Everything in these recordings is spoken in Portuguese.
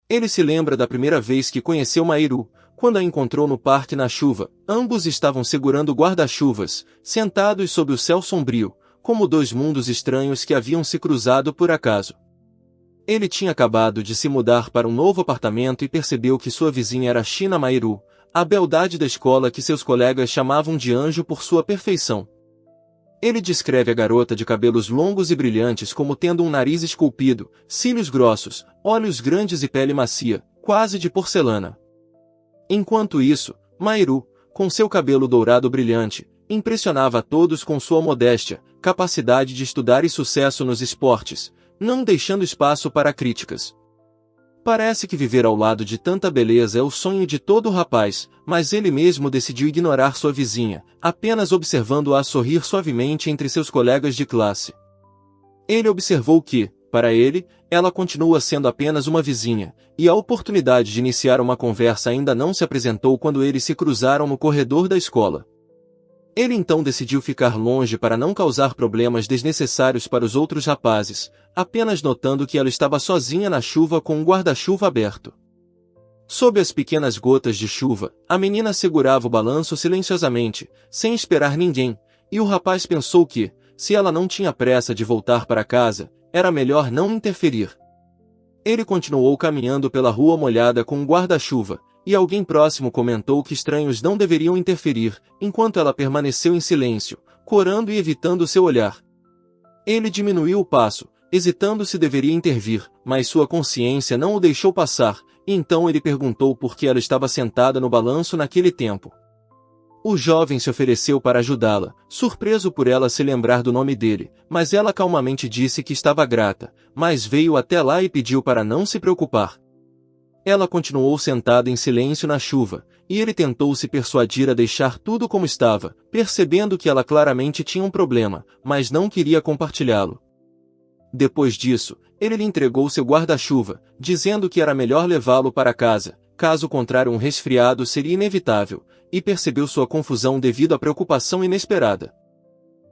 Ele se lembra da primeira vez que conheceu Mahiru, quando a encontrou no parque na chuva. Ambos estavam segurando guarda-chuvas, sentados sob o céu sombrio, como dois mundos estranhos que haviam se cruzado por acaso. Ele tinha acabado de se mudar para um novo apartamento e percebeu que sua vizinha era Shina Mahiru, a beldade da escola que seus colegas chamavam de anjo por sua perfeição. Ele descreve a garota de cabelos longos e brilhantes como tendo um nariz esculpido, cílios grossos, olhos grandes e pele macia, quase de porcelana. Enquanto isso, Mahiru, com seu cabelo dourado brilhante, impressionava a todos com sua modéstia, capacidade de estudar e sucesso nos esportes, não deixando espaço para críticas. Parece que viver ao lado de tanta beleza é o sonho de todo rapaz, mas ele mesmo decidiu ignorar sua vizinha, apenas observando-a sorrir suavemente entre seus colegas de classe. Ele observou que, para ele, ela continua sendo apenas uma vizinha, e a oportunidade de iniciar uma conversa ainda não se apresentou quando eles se cruzaram no corredor da escola. Ele então decidiu ficar longe para não causar problemas desnecessários para os outros rapazes, apenas notando que ela estava sozinha na chuva com um guarda-chuva aberto. Sob as pequenas gotas de chuva, a menina segurava o balanço silenciosamente, sem esperar ninguém, e o rapaz pensou que, se ela não tinha pressa de voltar para casa, era melhor não interferir. Ele continuou caminhando pela rua molhada com um guarda-chuva, e alguém próximo comentou que estranhos não deveriam interferir, enquanto ela permaneceu em silêncio, corando e evitando seu olhar. Ele diminuiu o passo, hesitando se deveria intervir, mas sua consciência não o deixou passar, e então ele perguntou por que ela estava sentada no balanço naquele tempo. O jovem se ofereceu para ajudá-la, surpreso por ela se lembrar do nome dele, mas ela calmamente disse que estava grata, mas veio até lá e pediu para não se preocupar. Ela continuou sentada em silêncio na chuva, e ele tentou se persuadir a deixar tudo como estava, percebendo que ela claramente tinha um problema, mas não queria compartilhá-lo. Depois disso, ele lhe entregou seu guarda-chuva, dizendo que era melhor levá-lo para casa, caso contrário um resfriado seria inevitável, e percebeu sua confusão devido à preocupação inesperada.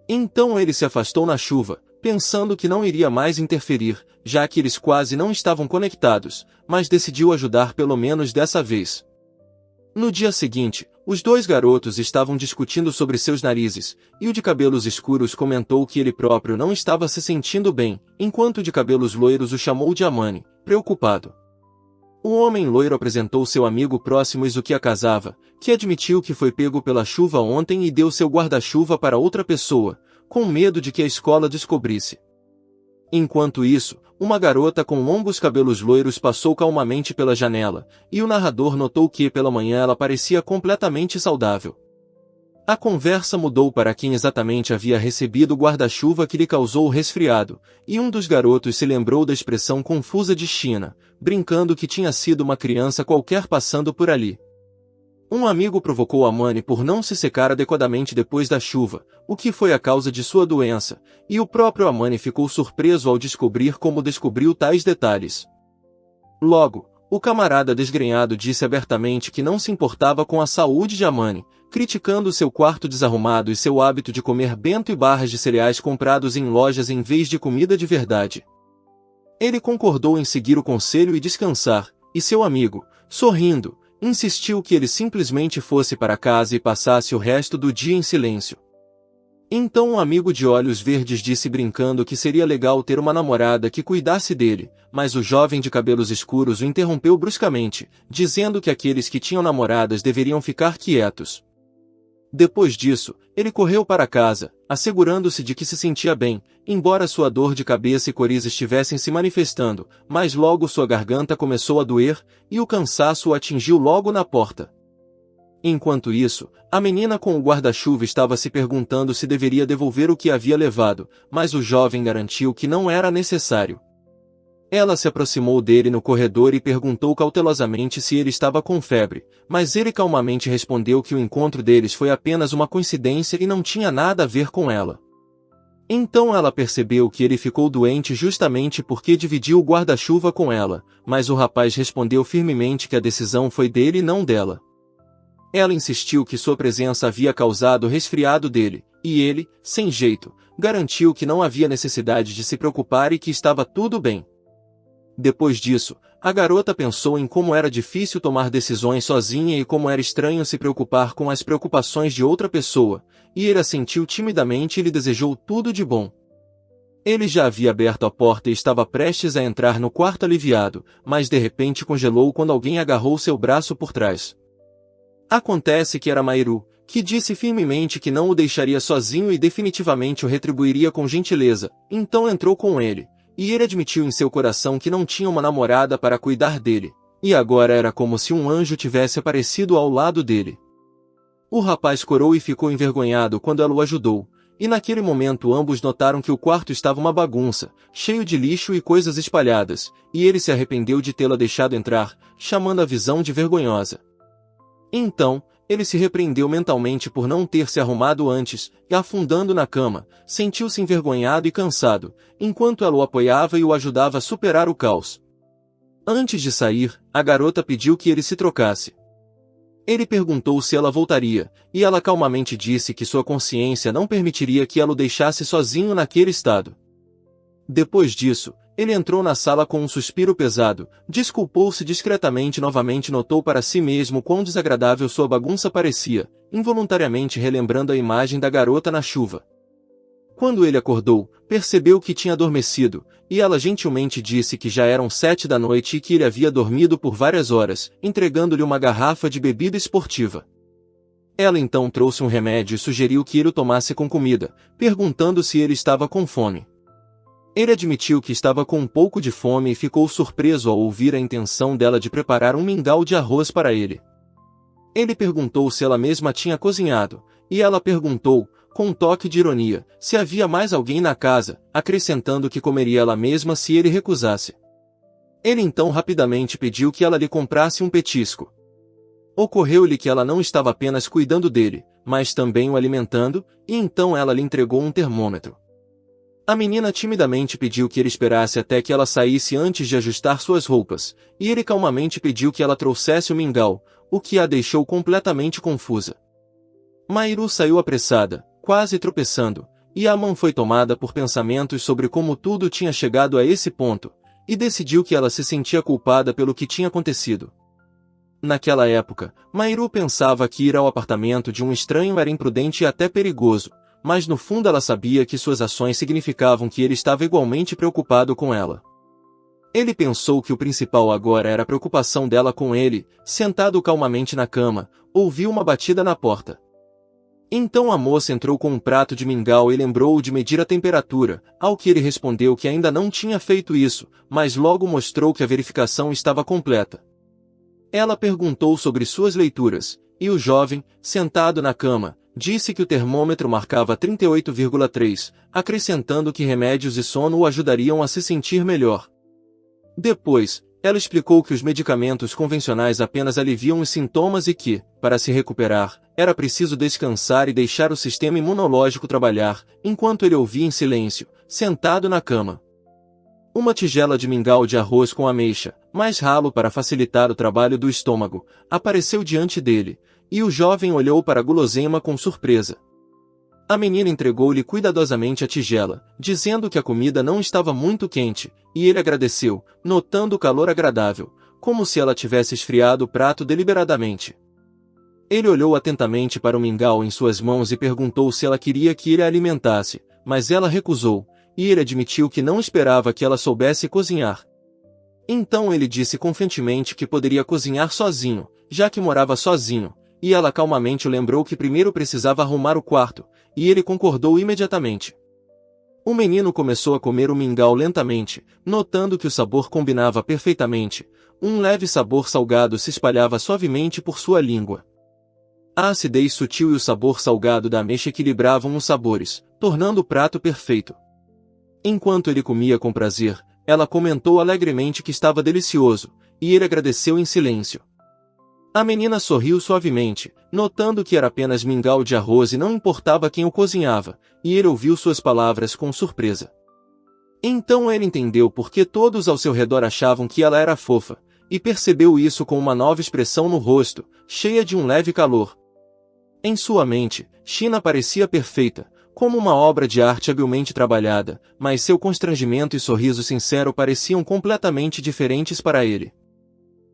Então ele se afastou na chuva, pensando que não iria mais interferir, já que eles quase não estavam conectados, mas decidiu ajudar pelo menos dessa vez. No dia seguinte, os dois garotos estavam discutindo sobre seus narizes, e o de cabelos escuros comentou que ele próprio não estava se sentindo bem, enquanto o de cabelos loiros o chamou de Amani, preocupado. O homem loiro apresentou seu amigo próximo Izuki Akazawa, que admitiu que foi pego pela chuva ontem e deu seu guarda-chuva para outra pessoa, com medo de que a escola descobrisse. Enquanto isso, uma garota com longos cabelos loiros passou calmamente pela janela, e o narrador notou que pela manhã ela parecia completamente saudável. A conversa mudou para quem exatamente havia recebido o guarda-chuva que lhe causou o resfriado, e um dos garotos se lembrou da expressão confusa de China, brincando que tinha sido uma criança qualquer passando por ali. Um amigo provocou Amani por não se secar adequadamente depois da chuva, o que foi a causa de sua doença, e o próprio Amani ficou surpreso ao descobrir como descobriu tais detalhes. Logo, o camarada desgrenhado disse abertamente que não se importava com a saúde de Amani, criticando seu quarto desarrumado e seu hábito de comer bento e barras de cereais comprados em lojas em vez de comida de verdade. Ele concordou em seguir o conselho e descansar, e seu amigo, sorrindo, insistiu que ele simplesmente fosse para casa e passasse o resto do dia em silêncio. Então um amigo de olhos verdes disse brincando que seria legal ter uma namorada que cuidasse dele, mas o jovem de cabelos escuros o interrompeu bruscamente, dizendo que aqueles que tinham namoradas deveriam ficar quietos. Depois disso, ele correu para casa, assegurando-se de que se sentia bem, embora sua dor de cabeça e coriza estivessem se manifestando, mas logo sua garganta começou a doer, e o cansaço o atingiu logo na porta. Enquanto isso, a menina com o guarda-chuva estava se perguntando se deveria devolver o que havia levado, mas o jovem garantiu que não era necessário. Ela se aproximou dele no corredor e perguntou cautelosamente se ele estava com febre, mas ele calmamente respondeu que o encontro deles foi apenas uma coincidência e não tinha nada a ver com ela. Então ela percebeu que ele ficou doente justamente porque dividiu o guarda-chuva com ela, mas o rapaz respondeu firmemente que a decisão foi dele e não dela. Ela insistiu que sua presença havia causado o resfriado dele, e ele, sem jeito, garantiu que não havia necessidade de se preocupar e que estava tudo bem. Depois disso, A garota pensou em como era difícil tomar decisões sozinha e como era estranho se preocupar com as preocupações de outra pessoa, e ele a sentiu timidamente e lhe desejou tudo de bom. Ele já havia aberto a porta e estava prestes a entrar no quarto aliviado, mas de repente congelou quando alguém agarrou seu braço por trás. Acontece que era Mahiru, que disse firmemente que não o deixaria sozinho e definitivamente o retribuiria com gentileza, então entrou com ele. E ele admitiu em seu coração que não tinha uma namorada para cuidar dele, e agora era como se um anjo tivesse aparecido ao lado dele. O rapaz corou e ficou envergonhado quando ela o ajudou, e naquele momento ambos notaram que o quarto estava uma bagunça, cheio de lixo e coisas espalhadas, e ele se arrependeu de tê-la deixado entrar, chamando a visão de vergonhosa. Então, ele se repreendeu mentalmente por não ter se arrumado antes, e afundando na cama, sentiu-se envergonhado e cansado, enquanto ela o apoiava e o ajudava a superar o caos. Antes de sair, a garota pediu que ele se trocasse. Ele perguntou se ela voltaria, e ela calmamente disse que sua consciência não permitiria que ela o deixasse sozinho naquele estado. Depois disso, ele entrou na sala com um suspiro pesado, desculpou-se discretamente e novamente notou para si mesmo quão desagradável sua bagunça parecia, involuntariamente relembrando a imagem da garota na chuva. Quando ele acordou, percebeu que tinha adormecido, e ela gentilmente disse que já eram 7 da noite e que ele havia dormido por várias horas, entregando-lhe uma garrafa de bebida esportiva. Ela então trouxe um remédio e sugeriu que ele o tomasse com comida, perguntando se ele estava com fome. Ele admitiu que estava com um pouco de fome e ficou surpreso ao ouvir a intenção dela de preparar um mingau de arroz para ele. Ele perguntou se ela mesma tinha cozinhado, e ela perguntou, com um toque de ironia, se havia mais alguém na casa, acrescentando que comeria ela mesma se ele recusasse. Ele então rapidamente pediu que ela lhe comprasse um petisco. Ocorreu-lhe que ela não estava apenas cuidando dele, mas também o alimentando, e então ela lhe entregou um termômetro. A menina timidamente pediu que ele esperasse até que ela saísse antes de ajustar suas roupas, e ele calmamente pediu que ela trouxesse o mingau, o que a deixou completamente confusa. Mahiru saiu apressada, quase tropeçando, e a mão foi tomada por pensamentos sobre como tudo tinha chegado a esse ponto, e decidiu que ela se sentia culpada pelo que tinha acontecido. Naquela época, Mahiru pensava que ir ao apartamento de um estranho era imprudente e até perigoso, mas no fundo ela sabia que suas ações significavam que ele estava igualmente preocupado com ela. Ele pensou que o principal agora era a preocupação dela com ele. Sentado calmamente na cama, ouviu uma batida na porta. Então a moça entrou com um prato de mingau e lembrou-o de medir a temperatura, ao que ele respondeu que ainda não tinha feito isso, mas logo mostrou que a verificação estava completa. Ela perguntou sobre suas leituras, e o jovem, sentado na cama, disse que o termômetro marcava 38,3, acrescentando que remédios e sono o ajudariam a se sentir melhor. Depois, ela explicou que os medicamentos convencionais apenas aliviam os sintomas e que, para se recuperar, era preciso descansar e deixar o sistema imunológico trabalhar, enquanto ele ouvia em silêncio, sentado na cama. Uma tigela de mingau de arroz com ameixa, mais ralo para facilitar o trabalho do estômago, apareceu diante dele, e o jovem olhou para a guloseima com surpresa. A menina entregou-lhe cuidadosamente a tigela, dizendo que a comida não estava muito quente, e ele agradeceu, notando o calor agradável, como se ela tivesse esfriado o prato deliberadamente. Ele olhou atentamente para o mingau em suas mãos e perguntou se ela queria que ele a alimentasse, mas ela recusou, e ele admitiu que não esperava que ela soubesse cozinhar. Então ele disse confiantemente que poderia cozinhar sozinho, já que morava sozinho, e ela calmamente o lembrou que primeiro precisava arrumar o quarto, e ele concordou imediatamente. O menino começou a comer o mingau lentamente, notando que o sabor combinava perfeitamente, um leve sabor salgado se espalhava suavemente por sua língua. A acidez sutil e o sabor salgado da ameixa equilibravam os sabores, tornando o prato perfeito. Enquanto ele comia com prazer, ela comentou alegremente que estava delicioso, e ele agradeceu em silêncio. A menina sorriu suavemente, notando que era apenas mingau de arroz e não importava quem o cozinhava, e ele ouviu suas palavras com surpresa. Então ele entendeu por que todos ao seu redor achavam que ela era fofa, e percebeu isso com uma nova expressão no rosto, cheia de um leve calor. Em sua mente, China parecia perfeita, como uma obra de arte habilmente trabalhada, mas seu constrangimento e sorriso sincero pareciam completamente diferentes para ele.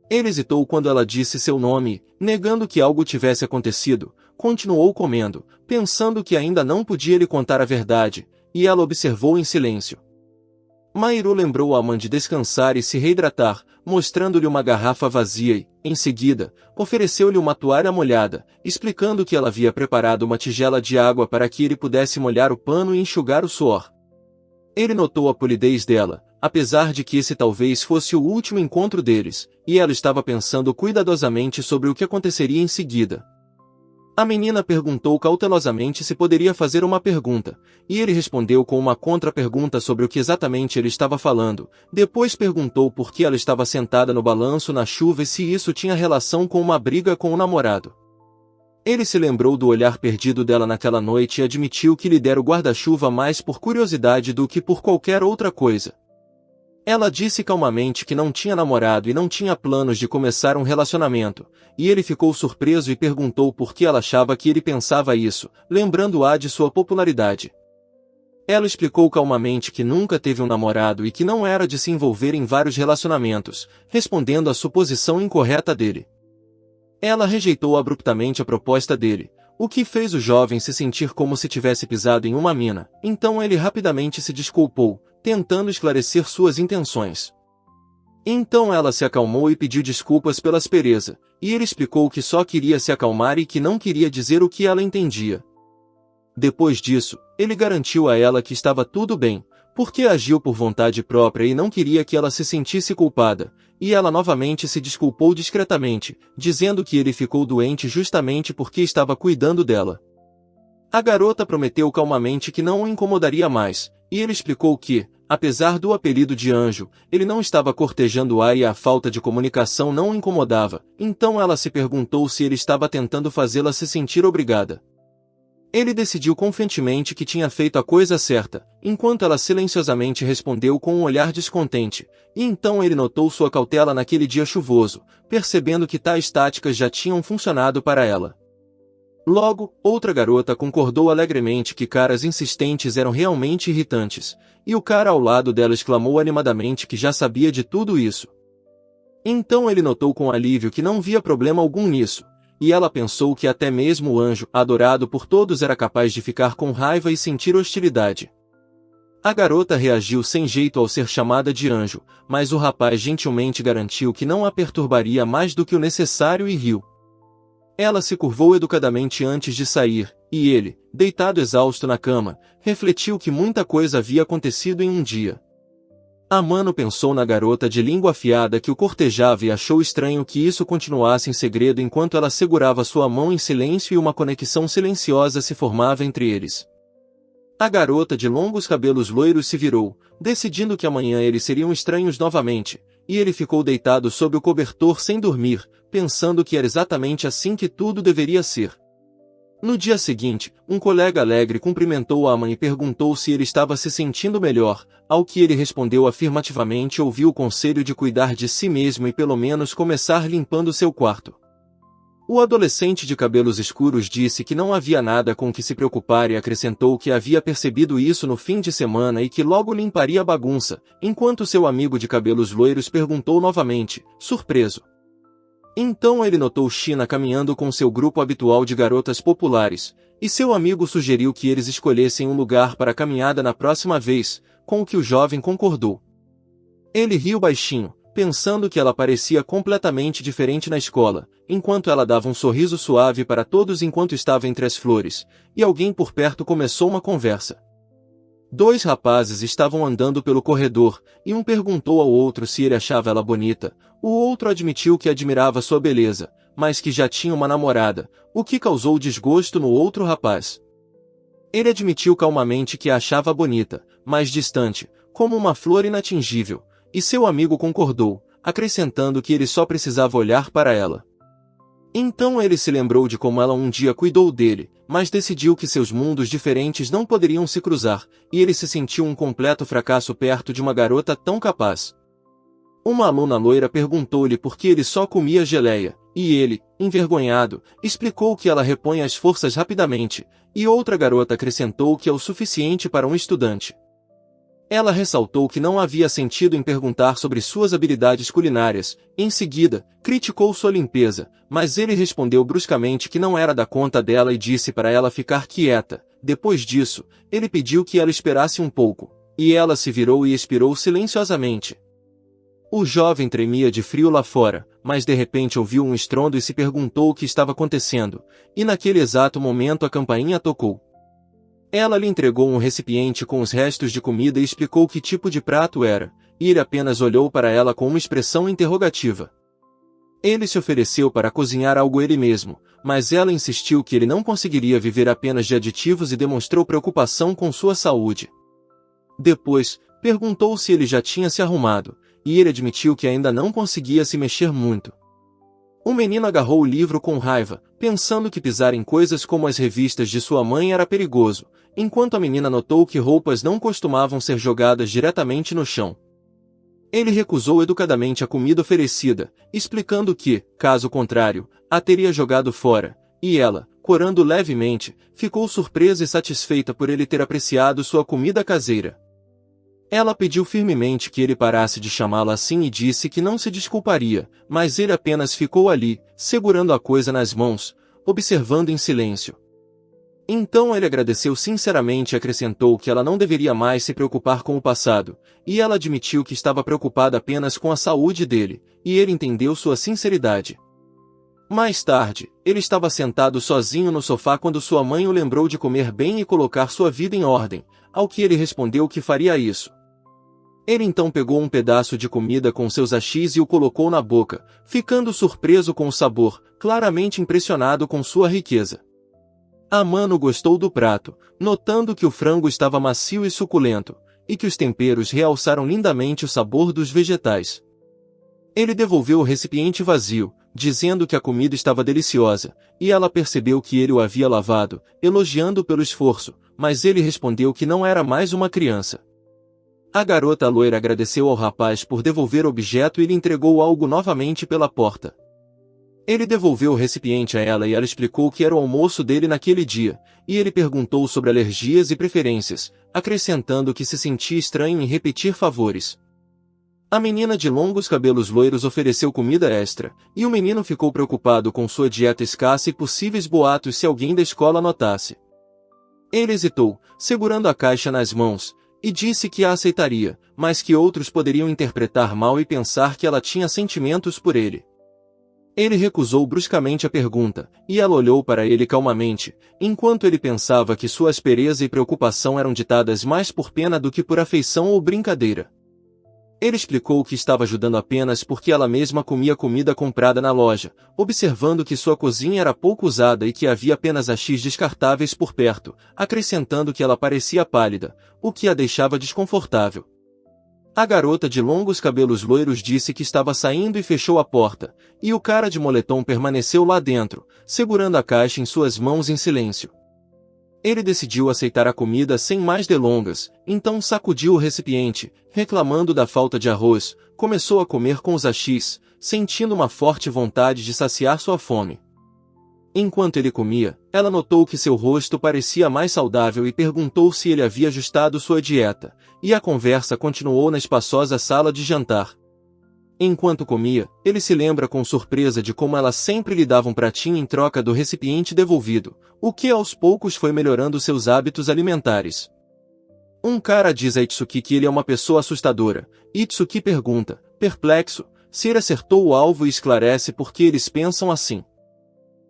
Ele hesitou quando ela disse seu nome, negando que algo tivesse acontecido, continuou comendo, pensando que ainda não podia lhe contar a verdade, e ela observou em silêncio. Mahiru lembrou a mãe de descansar e se reidratar, mostrando-lhe uma garrafa vazia e, em seguida, ofereceu-lhe uma toalha molhada, explicando que ela havia preparado uma tigela de água para que ele pudesse molhar o pano e enxugar o suor. Ele notou a polidez dela, apesar de que esse talvez fosse o último encontro deles, e ela estava pensando cuidadosamente sobre o que aconteceria em seguida. A menina perguntou cautelosamente se poderia fazer uma pergunta, e ele respondeu com uma contra-pergunta sobre o que exatamente ele estava falando. Depois perguntou por que ela estava sentada no balanço na chuva e se isso tinha relação com uma briga com o namorado. Ele se lembrou do olhar perdido dela naquela noite e admitiu que lhe dera o guarda-chuva mais por curiosidade do que por qualquer outra coisa. Ela disse calmamente que não tinha namorado e não tinha planos de começar um relacionamento, e ele ficou surpreso e perguntou por que ela achava que ele pensava isso, lembrando-a de sua popularidade. Ela explicou calmamente que nunca teve um namorado e que não era de se envolver em vários relacionamentos, respondendo à suposição incorreta dele. Ela rejeitou abruptamente a proposta dele, o que fez o jovem se sentir como se tivesse pisado em uma mina, então ele rapidamente se desculpou, tentando esclarecer suas intenções. Então ela se acalmou e pediu desculpas pela aspereza, e ele explicou que só queria se acalmar e que não queria dizer o que ela entendia. Depois disso, ele garantiu a ela que estava tudo bem, porque agiu por vontade própria e não queria que ela se sentisse culpada, e ela novamente se desculpou discretamente, dizendo que ele ficou doente justamente porque estava cuidando dela. A garota prometeu calmamente que não o incomodaria mais, e ele explicou que, apesar do apelido de anjo, ele não estava cortejando-a e a falta de comunicação não o incomodava, então ela se perguntou se ele estava tentando fazê-la se sentir obrigada. Ele decidiu confiantemente que tinha feito a coisa certa, enquanto ela silenciosamente respondeu com um olhar descontente, e então ele notou sua cautela naquele dia chuvoso, percebendo que tais táticas já tinham funcionado para ela. Logo, outra garota concordou alegremente que caras insistentes eram realmente irritantes, e o cara ao lado dela exclamou animadamente que já sabia de tudo isso. Então ele notou com alívio que não via problema algum nisso, e ela pensou que até mesmo o anjo, adorado por todos, era capaz de ficar com raiva e sentir hostilidade. A garota reagiu sem jeito ao ser chamada de anjo, mas o rapaz gentilmente garantiu que não a perturbaria mais do que o necessário e riu. Ela se curvou educadamente antes de sair, e ele, deitado exausto na cama, refletiu que muita coisa havia acontecido em um dia. Amano pensou na garota de língua afiada que o cortejava e achou estranho que isso continuasse em segredo enquanto ela segurava sua mão em silêncio e uma conexão silenciosa se formava entre eles. A garota de longos cabelos loiros se virou, decidindo que amanhã eles seriam estranhos novamente, e ele ficou deitado sob o cobertor sem dormir, pensando que era exatamente assim que tudo deveria ser. No dia seguinte, um colega alegre cumprimentou a mãe e perguntou se ele estava se sentindo melhor, ao que ele respondeu afirmativamente e ouviu o conselho de cuidar de si mesmo e pelo menos começar limpando seu quarto. O adolescente de cabelos escuros disse que não havia nada com que se preocupar e acrescentou que havia percebido isso no fim de semana e que logo limparia a bagunça, enquanto seu amigo de cabelos loiros perguntou novamente, surpreso. Então ele notou China caminhando com seu grupo habitual de garotas populares, e seu amigo sugeriu que eles escolhessem um lugar para a caminhada na próxima vez, com o que o jovem concordou. Ele riu baixinho, pensando que ela parecia completamente diferente na escola, enquanto ela dava um sorriso suave para todos enquanto estava entre as flores, e alguém por perto começou uma conversa. Dois rapazes estavam andando pelo corredor, e um perguntou ao outro se ele achava ela bonita. O outro admitiu que admirava sua beleza, mas que já tinha uma namorada, o que causou desgosto no outro rapaz. Ele admitiu calmamente que a achava bonita, mas distante, como uma flor inatingível, e seu amigo concordou, acrescentando que ele só precisava olhar para ela. Então ele se lembrou de como ela um dia cuidou dele, mas decidiu que seus mundos diferentes não poderiam se cruzar, e ele se sentiu um completo fracasso perto de uma garota tão capaz. Uma aluna loira perguntou-lhe por que ele só comia geleia, e ele, envergonhado, explicou que ela repõe as forças rapidamente, e outra garota acrescentou que é o suficiente para um estudante. Ela ressaltou que não havia sentido em perguntar sobre suas habilidades culinárias. Em seguida, criticou sua limpeza, mas ele respondeu bruscamente que não era da conta dela e disse para ela ficar quieta. Depois disso, ele pediu que ela esperasse um pouco, e ela se virou e expirou silenciosamente. O jovem tremia de frio lá fora, mas de repente ouviu um estrondo e se perguntou o que estava acontecendo, e naquele exato momento a campainha tocou. Ela lhe entregou um recipiente com os restos de comida e explicou que tipo de prato era, e ele apenas olhou para ela com uma expressão interrogativa. Ele se ofereceu para cozinhar algo ele mesmo, mas ela insistiu que ele não conseguiria viver apenas de aditivos e demonstrou preocupação com sua saúde. Depois, perguntou se ele já tinha se arrumado, e ele admitiu que ainda não conseguia se mexer muito. O menino agarrou o livro com raiva, pensando que pisar em coisas como as revistas de sua mãe era perigoso, enquanto a menina notou que roupas não costumavam ser jogadas diretamente no chão. Ele recusou educadamente a comida oferecida, explicando que, caso contrário, a teria jogado fora, e ela, corando levemente, ficou surpresa e satisfeita por ele ter apreciado sua comida caseira. Ela pediu firmemente que ele parasse de chamá-la assim e disse que não se desculparia, mas ele apenas ficou ali, segurando a coisa nas mãos, observando em silêncio. Então ele agradeceu sinceramente e acrescentou que ela não deveria mais se preocupar com o passado, e ela admitiu que estava preocupada apenas com a saúde dele, e ele entendeu sua sinceridade. Mais tarde, ele estava sentado sozinho no sofá quando sua mãe o lembrou de comer bem e colocar sua vida em ordem, ao que ele respondeu que faria isso. Ele então pegou um pedaço de comida com seus hashis e o colocou na boca, ficando surpreso com o sabor, claramente impressionado com sua riqueza. Amano gostou do prato, notando que o frango estava macio e suculento, e que os temperos realçaram lindamente o sabor dos vegetais. Ele devolveu o recipiente vazio, dizendo que a comida estava deliciosa, e ela percebeu que ele o havia lavado, elogiando pelo esforço, mas ele respondeu que não era mais uma criança. A garota loira agradeceu ao rapaz por devolver o objeto e lhe entregou algo novamente pela porta. Ele devolveu o recipiente a ela e ela explicou que era o almoço dele naquele dia, e ele perguntou sobre alergias e preferências, acrescentando que se sentia estranho em repetir favores. A menina de longos cabelos loiros ofereceu comida extra, e o menino ficou preocupado com sua dieta escassa e possíveis boatos se alguém da escola notasse. Ele hesitou, segurando a caixa nas mãos, e disse que a aceitaria, mas que outros poderiam interpretar mal e pensar que ela tinha sentimentos por ele. Ele recusou bruscamente a pergunta, e ela olhou para ele calmamente, enquanto ele pensava que sua aspereza e preocupação eram ditadas mais por pena do que por afeição ou brincadeira. Ele explicou que estava ajudando apenas porque ela mesma comia comida comprada na loja, observando que sua cozinha era pouco usada e que havia apenas hashis descartáveis por perto, acrescentando que ela parecia pálida, o que a deixava desconfortável. A garota de longos cabelos loiros disse que estava saindo e fechou a porta, e o cara de moletom permaneceu lá dentro, segurando a caixa em suas mãos em silêncio. Ele decidiu aceitar a comida sem mais delongas, então sacudiu o recipiente, reclamando da falta de arroz, começou a comer com os hashis, sentindo uma forte vontade de saciar sua fome. Enquanto ele comia, ela notou que seu rosto parecia mais saudável e perguntou se ele havia ajustado sua dieta, e a conversa continuou na espaçosa sala de jantar. Enquanto comia, ele se lembra com surpresa de como ela sempre lhe dava um pratinho em troca do recipiente devolvido, o que aos poucos foi melhorando seus hábitos alimentares. Um cara diz a Itsuki que ele é uma pessoa assustadora. Itsuki pergunta, perplexo, se ele acertou o alvo e esclarece por que eles pensam assim.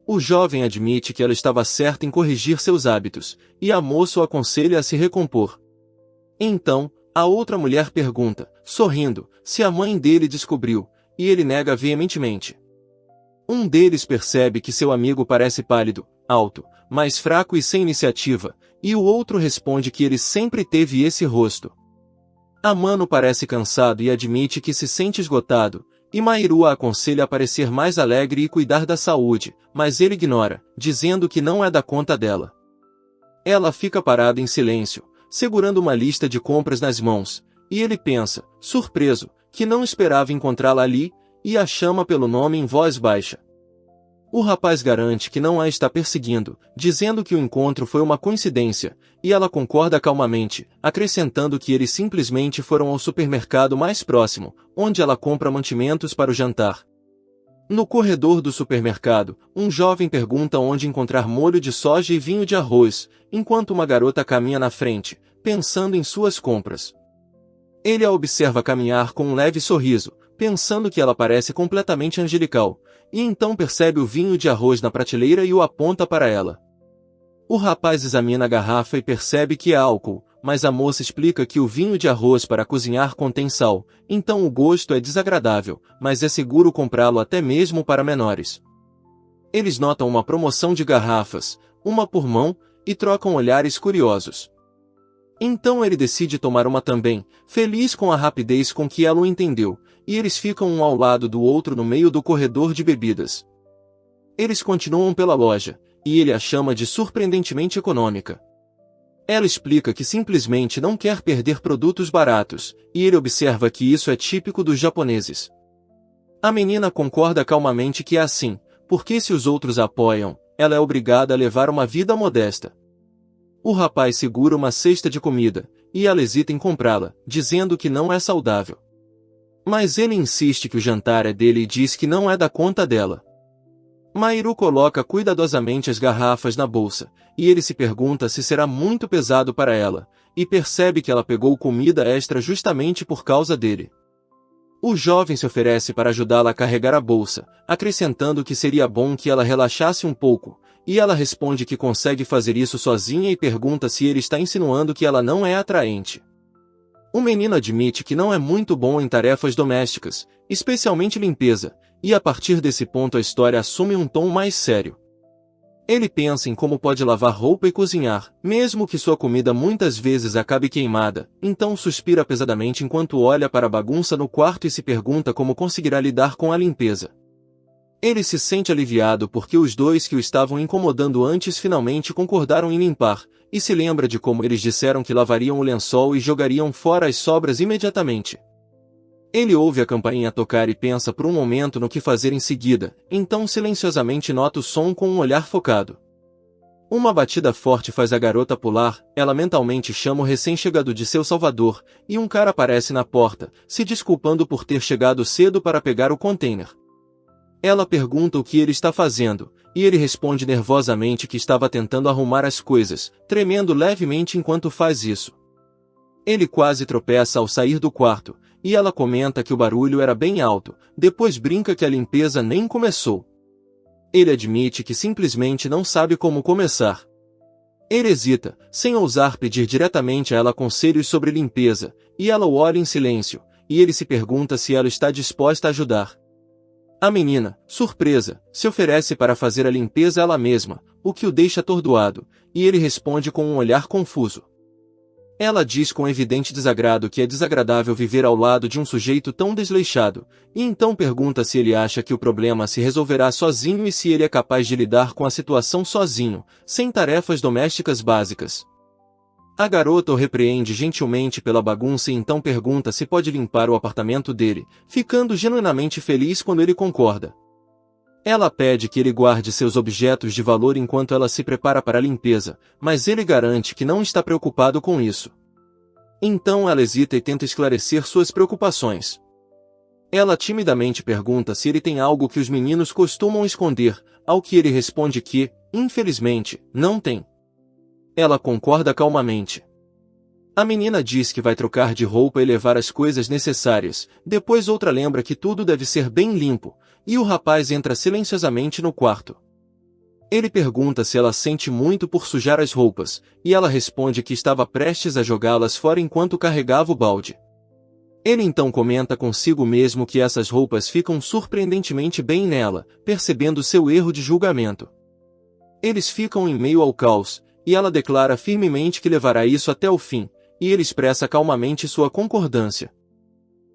O jovem admite que ela estava certa em corrigir seus hábitos, e a moça o aconselha a se recompor. Então, a outra mulher pergunta, sorrindo, se a mãe dele descobriu, e ele nega veementemente. Um deles percebe que seu amigo parece pálido, alto, mais fraco e sem iniciativa, e o outro responde que ele sempre teve esse rosto. Amano parece cansado e admite que se sente esgotado, e Mairu a aconselha a parecer mais alegre e cuidar da saúde, mas ele ignora, dizendo que não é da conta dela. Ela fica parada em silêncio, segurando uma lista de compras nas mãos, e ele pensa, surpreso, que não esperava encontrá-la ali, e a chama pelo nome em voz baixa. O rapaz garante que não a está perseguindo, dizendo que o encontro foi uma coincidência, e ela concorda calmamente, acrescentando que eles simplesmente foram ao supermercado mais próximo, onde ela compra mantimentos para o jantar. No corredor do supermercado, um jovem pergunta onde encontrar molho de soja e vinho de arroz, enquanto uma garota caminha na frente, pensando em suas compras. Ele a observa caminhar com um leve sorriso, pensando que ela parece completamente angelical, e então percebe o vinho de arroz na prateleira e o aponta para ela. O rapaz examina a garrafa e percebe que é álcool, mas a moça explica que o vinho de arroz para cozinhar contém sal, então o gosto é desagradável, mas é seguro comprá-lo até mesmo para menores. Eles notam uma promoção de garrafas, uma por mão, e trocam olhares curiosos. Então ele decide tomar uma também, feliz com a rapidez com que ela o entendeu, e eles ficam um ao lado do outro no meio do corredor de bebidas. Eles continuam pela loja, e ele a chama de surpreendentemente econômica. Ela explica que simplesmente não quer perder produtos baratos, e ele observa que isso é típico dos japoneses. A menina concorda calmamente que é assim, porque se os outros a apoiam, ela é obrigada a levar uma vida modesta. O rapaz segura uma cesta de comida, e ela hesita em comprá-la, dizendo que não é saudável. Mas ele insiste que o jantar é dele e diz que não é da conta dela. Mairo coloca cuidadosamente as garrafas na bolsa, e ele se pergunta se será muito pesado para ela, e percebe que ela pegou comida extra justamente por causa dele. O jovem se oferece para ajudá-la a carregar a bolsa, acrescentando que seria bom que ela relaxasse um pouco, e ela responde que consegue fazer isso sozinha e pergunta se ele está insinuando que ela não é atraente. O menino admite que não é muito bom em tarefas domésticas, especialmente limpeza, e a partir desse ponto a história assume um tom mais sério. Ele pensa em como pode lavar roupa e cozinhar, mesmo que sua comida muitas vezes acabe queimada, então suspira pesadamente enquanto olha para a bagunça no quarto e se pergunta como conseguirá lidar com a limpeza. Ele se sente aliviado porque os dois que o estavam incomodando antes finalmente concordaram em limpar, e se lembra de como eles disseram que lavariam o lençol e jogariam fora as sobras imediatamente. Ele ouve a campainha tocar e pensa por um momento no que fazer em seguida, então silenciosamente nota o som com um olhar focado. Uma batida forte faz a garota pular, ela mentalmente chama o recém-chegado de seu salvador, e um cara aparece na porta, se desculpando por ter chegado cedo para pegar o container. Ela pergunta o que ele está fazendo, e ele responde nervosamente que estava tentando arrumar as coisas, tremendo levemente enquanto faz isso. Ele quase tropeça ao sair do quarto, e ela comenta que o barulho era bem alto, depois brinca que a limpeza nem começou. Ele admite que simplesmente não sabe como começar. Ele hesita, sem ousar pedir diretamente a ela conselhos sobre limpeza, e ela o olha em silêncio, e ele se pergunta se ela está disposta a ajudar. A menina, surpresa, se oferece para fazer a limpeza ela mesma, o que o deixa atordoado, e ele responde com um olhar confuso. Ela diz com evidente desagrado que é desagradável viver ao lado de um sujeito tão desleixado, e então pergunta se ele acha que o problema se resolverá sozinho e se ele é capaz de lidar com a situação sozinho, sem tarefas domésticas básicas. A garota o repreende gentilmente pela bagunça e então pergunta se pode limpar o apartamento dele, ficando genuinamente feliz quando ele concorda. Ela pede que ele guarde seus objetos de valor enquanto ela se prepara para a limpeza, mas ele garante que não está preocupado com isso. Então ela hesita e tenta esclarecer suas preocupações. Ela timidamente pergunta se ele tem algo que os meninos costumam esconder, ao que ele responde que, infelizmente, não tem. Ela concorda calmamente. A menina diz que vai trocar de roupa e levar as coisas necessárias, depois outra lembra que tudo deve ser bem limpo, e o rapaz entra silenciosamente no quarto. Ele pergunta se ela sente muito por sujar as roupas, e ela responde que estava prestes a jogá-las fora enquanto carregava o balde. Ele então comenta consigo mesmo que essas roupas ficam surpreendentemente bem nela, percebendo seu erro de julgamento. Eles ficam em meio ao caos, e ela declara firmemente que levará isso até o fim, e ele expressa calmamente sua concordância.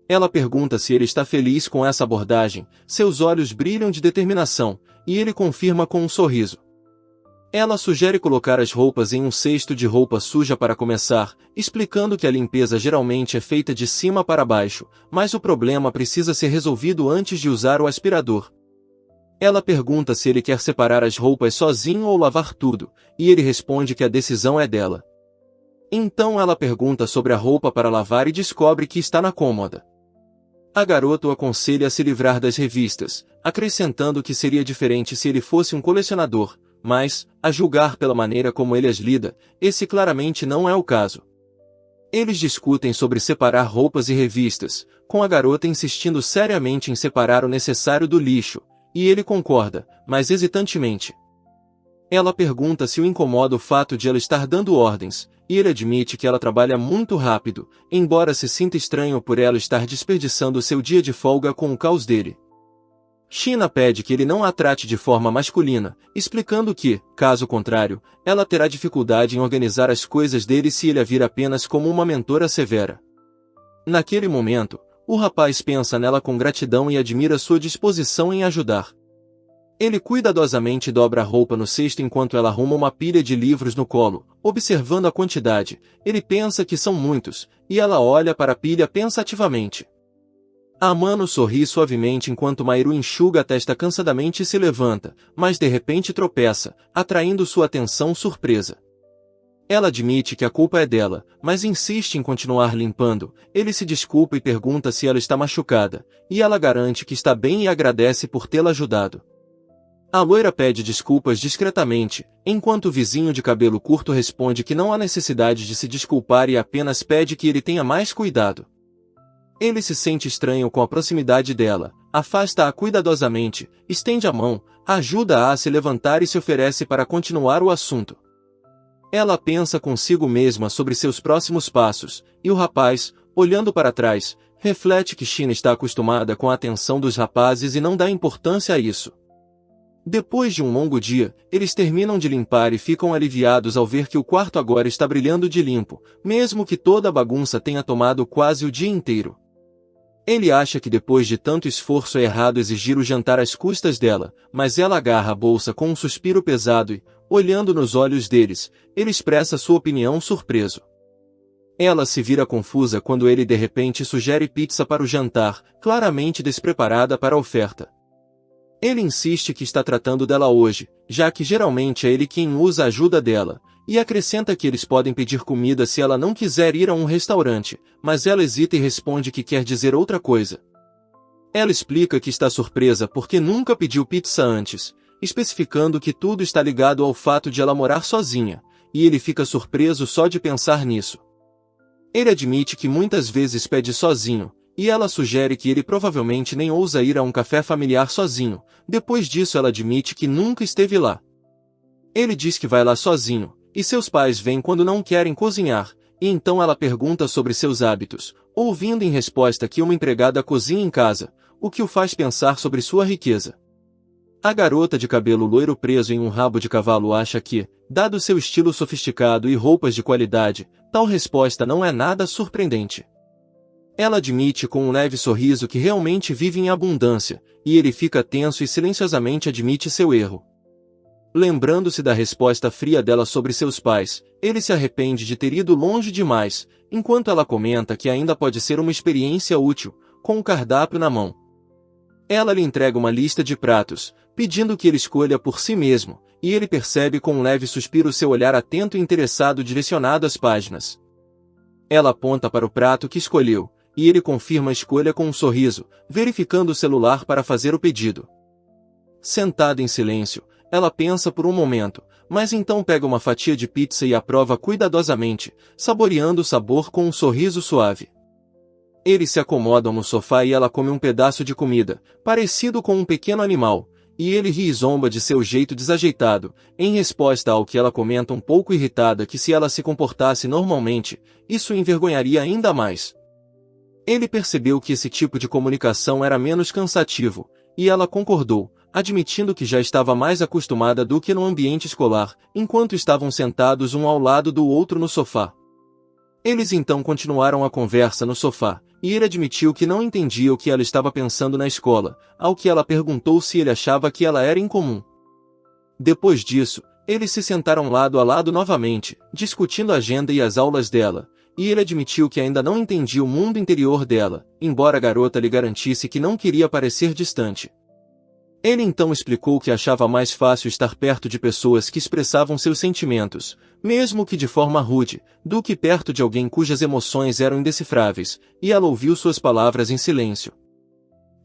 Ela pergunta se ele está feliz com essa abordagem, seus olhos brilham de determinação, e ele confirma com um sorriso. Ela sugere colocar as roupas em um cesto de roupa suja para começar, explicando que a limpeza geralmente é feita de cima para baixo, mas o problema precisa ser resolvido antes de usar o aspirador. Ela pergunta se ele quer separar as roupas sozinho ou lavar tudo, e ele responde que a decisão é dela. Então ela pergunta sobre a roupa para lavar e descobre que está na cômoda. A garota o aconselha a se livrar das revistas, acrescentando que seria diferente se ele fosse um colecionador, mas, a julgar pela maneira como ele as lida, esse claramente não é o caso. Eles discutem sobre separar roupas e revistas, com a garota insistindo seriamente em separar o necessário do lixo, e ele concorda, mas hesitantemente. Ela pergunta se o incomoda o fato de ela estar dando ordens, e ele admite que ela trabalha muito rápido, embora se sinta estranho por ela estar desperdiçando seu dia de folga com o caos dele. China pede que ele não a trate de forma masculina, explicando que, caso contrário, ela terá dificuldade em organizar as coisas dele se ele a vir apenas como uma mentora severa. Naquele momento, o rapaz pensa nela com gratidão e admira sua disposição em ajudar. Ele cuidadosamente dobra a roupa no cesto enquanto ela arruma uma pilha de livros no colo, observando a quantidade. Ele pensa que são muitos, e ela olha para a pilha pensativamente. Amano sorri suavemente enquanto Mairu enxuga a testa cansadamente e se levanta, mas de repente tropeça, atraindo sua atenção surpresa. Ela admite que a culpa é dela, mas insiste em continuar limpando. Ele se desculpa e pergunta se ela está machucada, e ela garante que está bem e agradece por tê-la ajudado. A loira pede desculpas discretamente, enquanto o vizinho de cabelo curto responde que não há necessidade de se desculpar e apenas pede que ele tenha mais cuidado. Ele se sente estranho com a proximidade dela, afasta-a cuidadosamente, estende a mão, ajuda-a a se levantar e se oferece para continuar o assunto. Ela pensa consigo mesma sobre seus próximos passos, e o rapaz, olhando para trás, reflete que China está acostumada com a atenção dos rapazes e não dá importância a isso. Depois de um longo dia, eles terminam de limpar e ficam aliviados ao ver que o quarto agora está brilhando de limpo, mesmo que toda a bagunça tenha tomado quase o dia inteiro. Ele acha que depois de tanto esforço é errado exigir o jantar às custas dela, mas ela agarra a bolsa com um suspiro pesado e, olhando nos olhos deles, ele expressa sua opinião surpreso. Ela se vira confusa quando ele de repente sugere pizza para o jantar, claramente despreparada para a oferta. Ele insiste que está tratando dela hoje, já que geralmente é ele quem usa a ajuda dela, e acrescenta que eles podem pedir comida se ela não quiser ir a um restaurante, mas ela hesita e responde que quer dizer outra coisa. Ela explica que está surpresa porque nunca pediu pizza antes, especificando que tudo está ligado ao fato de ela morar sozinha, e ele fica surpreso só de pensar nisso. Ele admite que muitas vezes pede sozinho, e ela sugere que ele provavelmente nem ousa ir a um café familiar sozinho. Depois disso ela admite que nunca esteve lá. Ele diz que vai lá sozinho, e seus pais vêm quando não querem cozinhar, e então ela pergunta sobre seus hábitos, ouvindo em resposta que uma empregada cozinha em casa, o que o faz pensar sobre sua riqueza. A garota de cabelo loiro preso em um rabo de cavalo acha que, dado seu estilo sofisticado e roupas de qualidade, tal resposta não é nada surpreendente. Ela admite com um leve sorriso que realmente vive em abundância, e ele fica tenso e silenciosamente admite seu erro. Lembrando-se da resposta fria dela sobre seus pais, ele se arrepende de ter ido longe demais, enquanto ela comenta que ainda pode ser uma experiência útil, com o cardápio na mão. Ela lhe entrega uma lista de pratos, pedindo que ele escolha por si mesmo, e ele percebe com um leve suspiro seu olhar atento e interessado direcionado às páginas. Ela aponta para o prato que escolheu, e ele confirma a escolha com um sorriso, verificando o celular para fazer o pedido. Sentada em silêncio, ela pensa por um momento, mas então pega uma fatia de pizza e a prova cuidadosamente, saboreando o sabor com um sorriso suave. Eles se acomodam no sofá e ela come um pedaço de comida, parecido com um pequeno animal, e ele ri e zomba de seu jeito desajeitado, em resposta ao que ela comenta um pouco irritada que se ela se comportasse normalmente, isso o envergonharia ainda mais. Ele percebeu que esse tipo de comunicação era menos cansativo, e ela concordou, admitindo que já estava mais acostumada do que no ambiente escolar, enquanto estavam sentados um ao lado do outro no sofá. Eles então continuaram a conversa no sofá, e ele admitiu que não entendia o que ela estava pensando na escola, ao que ela perguntou se ele achava que ela era incomum. Depois disso, Eles se sentaram lado a lado novamente, discutindo a agenda e as aulas dela, e ele admitiu que ainda não entendia o mundo interior dela, embora a garota lhe garantisse que não queria parecer distante. Ele então explicou que achava mais fácil estar perto de pessoas que expressavam seus sentimentos, mesmo que de forma rude, do que perto de alguém cujas emoções eram indecifráveis, e ela ouviu suas palavras em silêncio.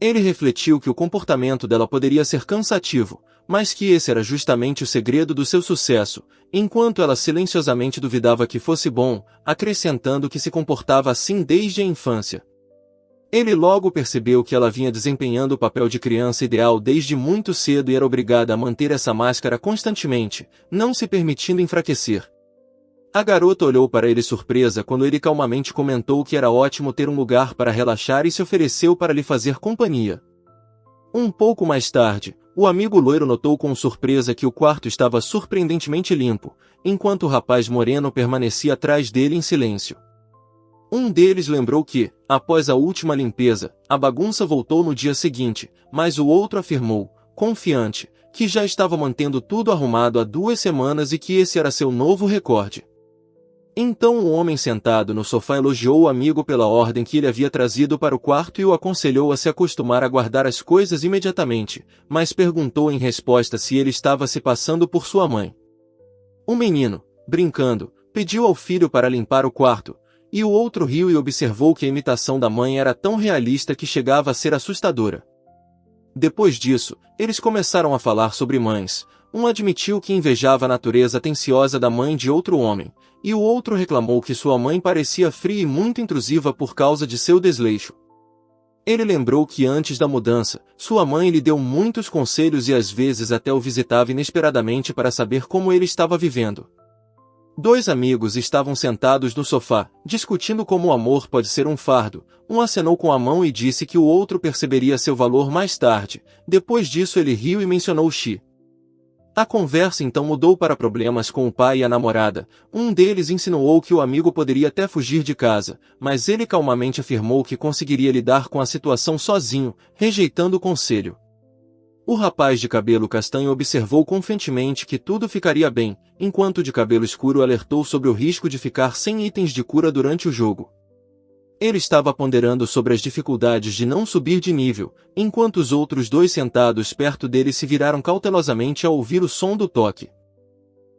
Ele refletiu que o comportamento dela poderia ser cansativo, mas que esse era justamente o segredo do seu sucesso, enquanto ela silenciosamente duvidava que fosse bom, acrescentando que se comportava assim desde a infância. Ele logo percebeu que ela vinha desempenhando o papel de criança ideal desde muito cedo e era obrigada a manter essa máscara constantemente, não se permitindo enfraquecer. A garota olhou para ele surpresa quando ele calmamente comentou que era ótimo ter um lugar para relaxar e se ofereceu para lhe fazer companhia. Um pouco mais tarde, o amigo loiro notou com surpresa que o quarto estava surpreendentemente limpo, enquanto o rapaz moreno permanecia atrás dele em silêncio. Um deles lembrou que, após a última limpeza, a bagunça voltou no dia seguinte, mas o outro afirmou, confiante, que já estava mantendo tudo arrumado há 2 semanas e que esse era seu novo recorde. Então o homem sentado no sofá elogiou o amigo pela ordem que ele havia trazido para o quarto e o aconselhou a se acostumar a guardar as coisas imediatamente, mas perguntou em resposta se ele estava se passando por sua mãe. O menino, brincando, pediu ao filho para limpar o quarto, e o outro riu e observou que a imitação da mãe era tão realista que chegava a ser assustadora. Depois disso, eles começaram a falar sobre mães. Um admitiu que invejava a natureza atenciosa da mãe de outro homem, e o outro reclamou que sua mãe parecia fria e muito intrusiva por causa de seu desleixo. Ele lembrou que antes da mudança, sua mãe lhe deu muitos conselhos e às vezes até o visitava inesperadamente para saber como ele estava vivendo. 2 amigos estavam sentados no sofá, discutindo como o amor pode ser um fardo. Um acenou com a mão e disse que o outro perceberia seu valor mais tarde. Depois disso ele riu e mencionou Xi. A conversa então mudou para problemas com o pai e a namorada. Um deles insinuou que o amigo poderia até fugir de casa, mas ele calmamente afirmou que conseguiria lidar com a situação sozinho, rejeitando o conselho. O rapaz de cabelo castanho observou confiantemente que tudo ficaria bem, enquanto o de cabelo escuro alertou sobre o risco de ficar sem itens de cura durante o jogo. Ele estava ponderando sobre as dificuldades de não subir de nível, enquanto os outros 2 sentados perto dele se viraram cautelosamente ao ouvir o som do toque.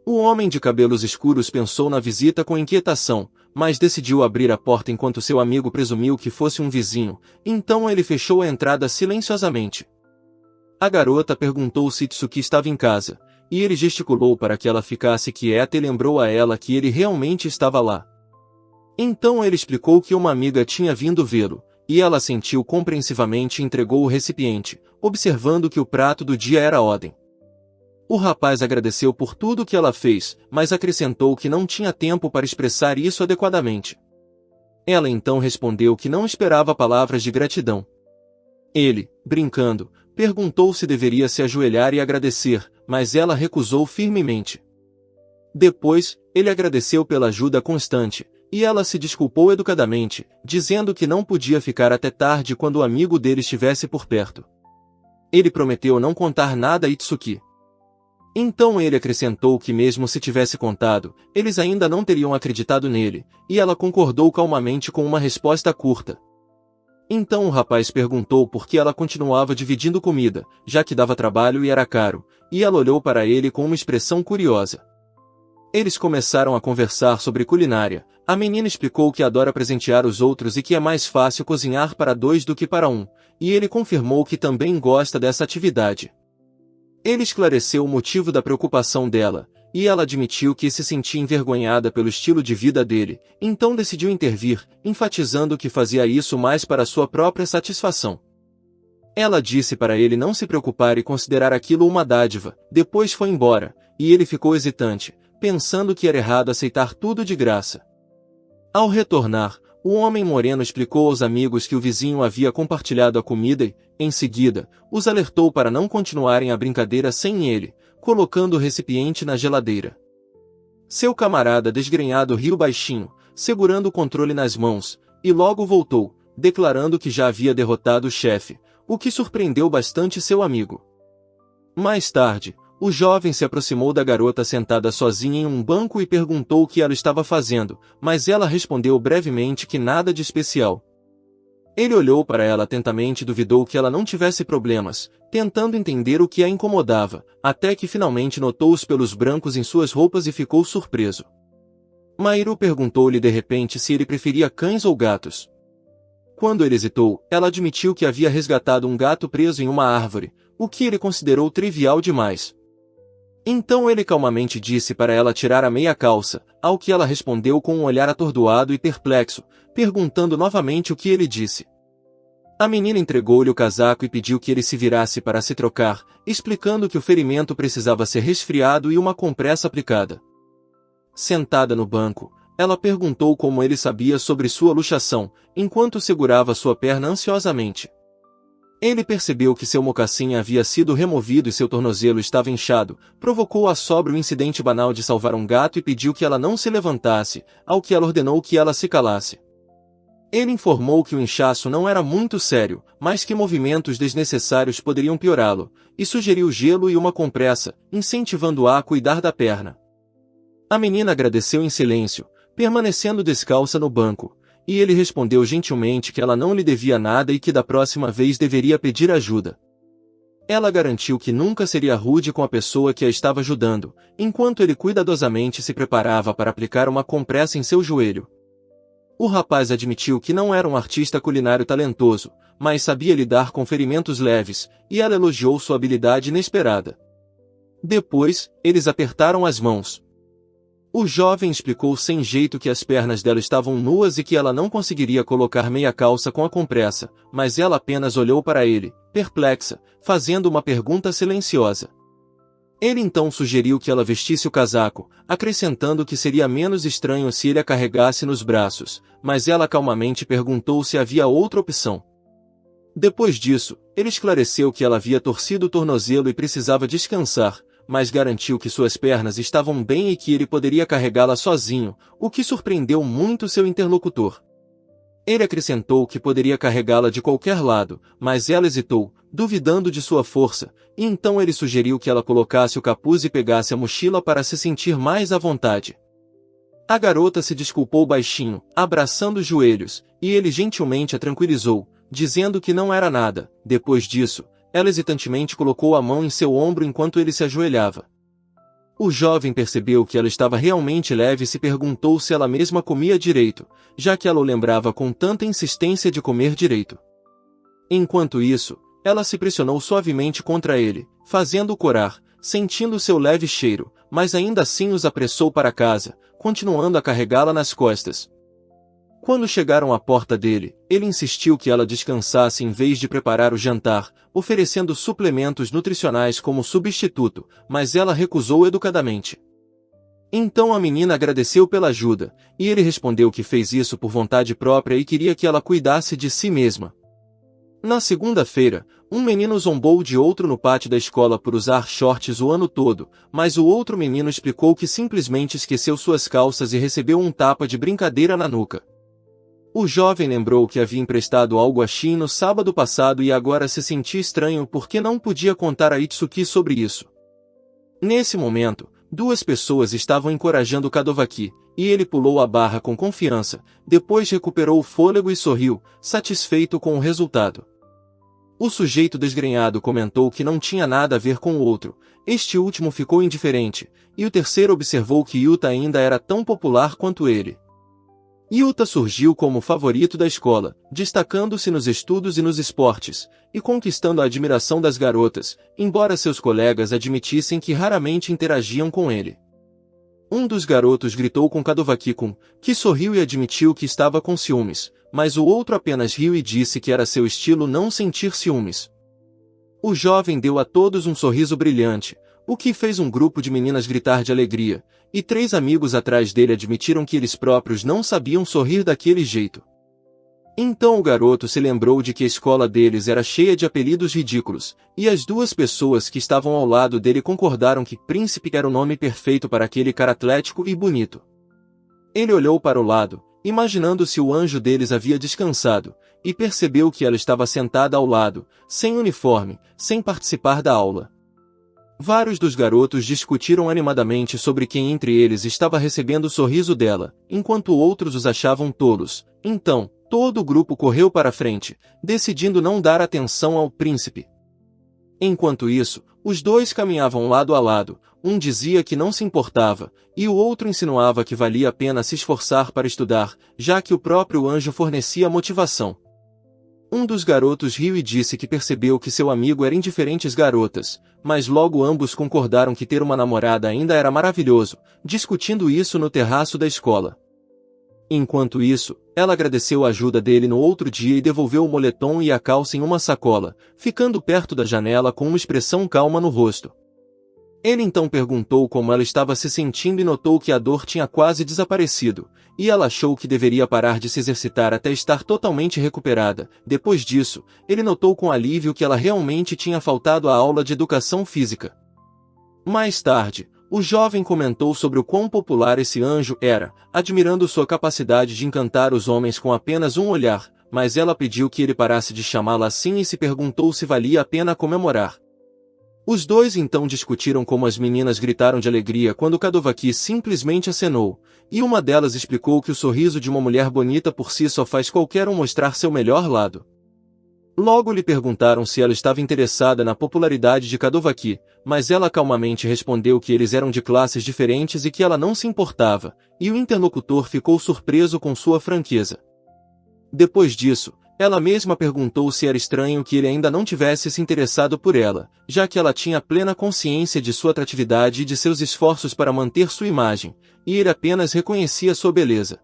O homem de cabelos escuros pensou na visita com inquietação, mas decidiu abrir a porta enquanto seu amigo presumiu que fosse um vizinho, então ele fechou a entrada silenciosamente. A garota perguntou se Tsuki estava em casa, e ele gesticulou para que ela ficasse quieta e lembrou a ela que ele realmente estava lá. Então ele explicou que uma amiga tinha vindo vê-lo, e ela assentiu compreensivamente e entregou o recipiente, observando que o prato do dia era Oden. O rapaz agradeceu por tudo que ela fez, mas acrescentou que não tinha tempo para expressar isso adequadamente. Ela então respondeu que não esperava palavras de gratidão. Ele, brincando, perguntou se deveria se ajoelhar e agradecer, mas ela recusou firmemente. Depois, ele agradeceu pela ajuda constante, e ela se desculpou educadamente, dizendo que não podia ficar até tarde quando o amigo dele estivesse por perto. Ele prometeu não contar nada a Itsuki. Então ele acrescentou que mesmo se tivesse contado, eles ainda não teriam acreditado nele, e ela concordou calmamente com uma resposta curta. Então o rapaz perguntou por que ela continuava dividindo comida, já que dava trabalho e era caro, e ela olhou para ele com uma expressão curiosa. Eles começaram a conversar sobre culinária. A menina explicou que adora presentear os outros e que é mais fácil cozinhar para 2 do que para 1, e ele confirmou que também gosta dessa atividade. Ele esclareceu o motivo da preocupação dela, e ela admitiu que se sentia envergonhada pelo estilo de vida dele, então decidiu intervir, enfatizando que fazia isso mais para sua própria satisfação. Ela disse para ele não se preocupar e considerar aquilo uma dádiva, depois foi embora, e ele ficou hesitante, pensando que era errado aceitar tudo de graça. Ao retornar, o homem moreno explicou aos amigos que o vizinho havia compartilhado a comida e, em seguida, os alertou para não continuarem a brincadeira sem ele, colocando o recipiente na geladeira. Seu camarada desgrenhado riu baixinho, segurando o controle nas mãos, e logo voltou, declarando que já havia derrotado o chefe, o que surpreendeu bastante seu amigo. Mais tarde, O jovem se aproximou da garota sentada sozinha em um banco e perguntou o que ela estava fazendo, mas ela respondeu brevemente que nada de especial. Ele olhou para ela atentamente e duvidou que ela não tivesse problemas, tentando entender o que a incomodava, até que finalmente notou os pelos brancos em suas roupas e ficou surpreso. Mairo perguntou-lhe de repente se ele preferia cães ou gatos. Quando ele hesitou, ela admitiu que havia resgatado um gato preso em uma árvore, o que ele considerou trivial demais. Então ele calmamente disse para ela tirar a meia calça, ao que ela respondeu com um olhar atordoado e perplexo, perguntando novamente o que ele disse. A menina entregou-lhe o casaco e pediu que ele se virasse para se trocar, explicando que o ferimento precisava ser resfriado e uma compressa aplicada. Sentada no banco, ela perguntou como ele sabia sobre sua luxação, enquanto segurava sua perna ansiosamente. Ele percebeu que seu mocassim havia sido removido e seu tornozelo estava inchado, provocou-a sobre o incidente banal de salvar um gato e pediu que ela não se levantasse, ao que ela ordenou que ela se calasse. Ele informou que o inchaço não era muito sério, mas que movimentos desnecessários poderiam piorá-lo, e sugeriu gelo e uma compressa, incentivando-a a cuidar da perna. A menina agradeceu em silêncio, permanecendo descalça no banco, e ele respondeu gentilmente que ela não lhe devia nada e que da próxima vez deveria pedir ajuda. Ela garantiu que nunca seria rude com a pessoa que a estava ajudando, enquanto ele cuidadosamente se preparava para aplicar uma compressa em seu joelho. O rapaz admitiu que não era um artista culinário talentoso, mas sabia lidar com ferimentos leves, e ela elogiou sua habilidade inesperada. Depois, eles apertaram as mãos. O jovem explicou sem jeito que as pernas dela estavam nuas e que ela não conseguiria colocar meia calça com a compressa, mas ela apenas olhou para ele, perplexa, fazendo uma pergunta silenciosa. Ele então sugeriu que ela vestisse o casaco, acrescentando que seria menos estranho se ele a carregasse nos braços, mas ela calmamente perguntou se havia outra opção. Depois disso, ele esclareceu que ela havia torcido o tornozelo e precisava descansar, mas garantiu que suas pernas estavam bem e que ele poderia carregá-la sozinho, o que surpreendeu muito seu interlocutor. Ele acrescentou que poderia carregá-la de qualquer lado, mas ela hesitou, duvidando de sua força, e então ele sugeriu que ela colocasse o capuz e pegasse a mochila para se sentir mais à vontade. A garota se desculpou baixinho, abraçando os joelhos, e ele gentilmente a tranquilizou, dizendo que não era nada. Depois disso, ela hesitantemente colocou a mão em seu ombro enquanto ele se ajoelhava. O jovem percebeu que ela estava realmente leve e se perguntou se ela mesma comia direito, já que ela o lembrava com tanta insistência de comer direito. Enquanto isso, ela se pressionou suavemente contra ele, fazendo-o corar, sentindo seu leve cheiro, mas ainda assim os apressou para casa, continuando a carregá-la nas costas. Quando chegaram à porta dele, ele insistiu que ela descansasse em vez de preparar o jantar, oferecendo suplementos nutricionais como substituto, mas ela recusou educadamente. Então a menina agradeceu pela ajuda, e ele respondeu que fez isso por vontade própria e queria que ela cuidasse de si mesma. Na segunda-feira, um menino zombou de outro no pátio da escola por usar shorts o ano todo, mas o outro menino explicou que simplesmente esqueceu suas calças e recebeu um tapa de brincadeira na nuca. O jovem lembrou que havia emprestado algo a Shin no sábado passado e agora se sentia estranho porque não podia contar a Itsuki sobre isso. Nesse momento, duas pessoas estavam encorajando Kadovaki, e ele pulou a barra com confiança, depois recuperou o fôlego e sorriu, satisfeito com o resultado. O sujeito desgrenhado comentou que não tinha nada a ver com o outro, este último ficou indiferente, e o terceiro observou que Yuta ainda era tão popular quanto ele. Yuta surgiu como favorito da escola, destacando-se nos estudos e nos esportes, e conquistando a admiração das garotas, embora seus colegas admitissem que raramente interagiam com ele. Um dos garotos gritou com Kadovaki-kun, que sorriu e admitiu que estava com ciúmes, mas o outro apenas riu e disse que era seu estilo não sentir ciúmes. O jovem deu a todos um sorriso brilhante, o que fez um grupo de meninas gritar de alegria, e três amigos atrás dele admitiram que eles próprios não sabiam sorrir daquele jeito. Então o garoto se lembrou de que a escola deles era cheia de apelidos ridículos, e as duas pessoas que estavam ao lado dele concordaram que Príncipe era o nome perfeito para aquele cara atlético e bonito. Ele olhou para o lado, imaginando se o anjo deles havia descansado, e percebeu que ela estava sentada ao lado, sem uniforme, sem participar da aula. Vários dos garotos discutiram animadamente sobre quem entre eles estava recebendo o sorriso dela, enquanto outros os achavam tolos. Então, todo o grupo correu para a frente, decidindo não dar atenção ao príncipe. Enquanto isso, os dois caminhavam lado a lado, um dizia que não se importava, e o outro insinuava que valia a pena se esforçar para estudar, já que o próprio anjo fornecia motivação. Um dos garotos riu e disse que percebeu que seu amigo era indiferente às garotas, mas logo ambos concordaram que ter uma namorada ainda era maravilhoso, discutindo isso no terraço da escola. Enquanto isso, ela agradeceu a ajuda dele no outro dia e devolveu o moletom e a calça em uma sacola, ficando perto da janela com uma expressão calma no rosto. Ele então perguntou como ela estava se sentindo e notou que a dor tinha quase desaparecido, e ela achou que deveria parar de se exercitar até estar totalmente recuperada. Depois disso, ele notou com alívio que ela realmente tinha faltado à aula de educação física. Mais tarde, o jovem comentou sobre o quão popular esse anjo era, admirando sua capacidade de encantar os homens com apenas um olhar, mas ela pediu que ele parasse de chamá-la assim e se perguntou se valia a pena comemorar. Os dois então discutiram como as meninas gritaram de alegria quando Kadovaki simplesmente acenou, e uma delas explicou que o sorriso de uma mulher bonita por si só faz qualquer um mostrar seu melhor lado. Logo lhe perguntaram se ela estava interessada na popularidade de Kadovaki, mas ela calmamente respondeu que eles eram de classes diferentes e que ela não se importava, e o interlocutor ficou surpreso com sua franqueza. Depois disso, ela mesma perguntou se era estranho que ele ainda não tivesse se interessado por ela, já que ela tinha plena consciência de sua atratividade e de seus esforços para manter sua imagem, e ele apenas reconhecia sua beleza.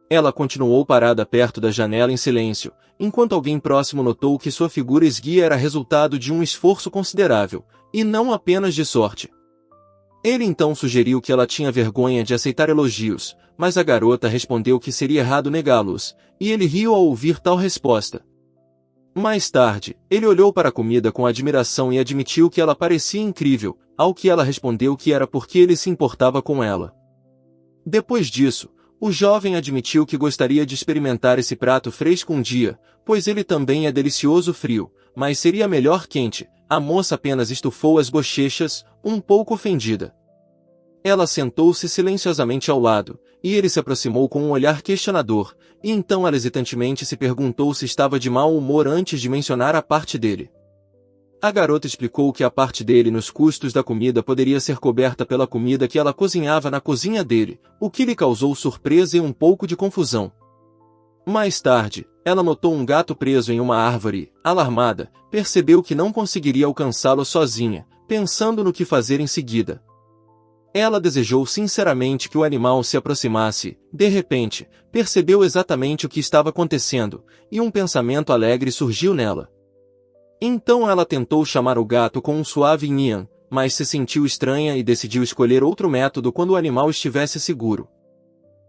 Ela continuou parada perto da janela em silêncio, enquanto alguém próximo notou que sua figura esguia era resultado de um esforço considerável, e não apenas de sorte. Ele então sugeriu que ela tinha vergonha de aceitar elogios, mas a garota respondeu que seria errado negá-los, e ele riu ao ouvir tal resposta. Mais tarde, ele olhou para a comida com admiração e admitiu que ela parecia incrível, ao que ela respondeu que era porque ele se importava com ela. Depois disso, o jovem admitiu que gostaria de experimentar esse prato fresco um dia, pois ele também é delicioso frio, mas seria melhor quente. A moça apenas estufou as bochechas, um pouco ofendida. Ela sentou-se silenciosamente ao lado, e ele se aproximou com um olhar questionador, e então ela hesitantemente se perguntou se estava de mau humor antes de mencionar a parte dele. A garota explicou que a parte dele nos custos da comida poderia ser coberta pela comida que ela cozinhava na cozinha dele, o que lhe causou surpresa e um pouco de confusão. Mais tarde, ela notou um gato preso em uma árvore e, alarmada, percebeu que não conseguiria alcançá-lo sozinha, pensando no que fazer em seguida. Ela desejou sinceramente que o animal se aproximasse. De repente, percebeu exatamente o que estava acontecendo, e um pensamento alegre surgiu nela. Então ela tentou chamar o gato com um suave nhan, mas se sentiu estranha e decidiu escolher outro método quando o animal estivesse seguro.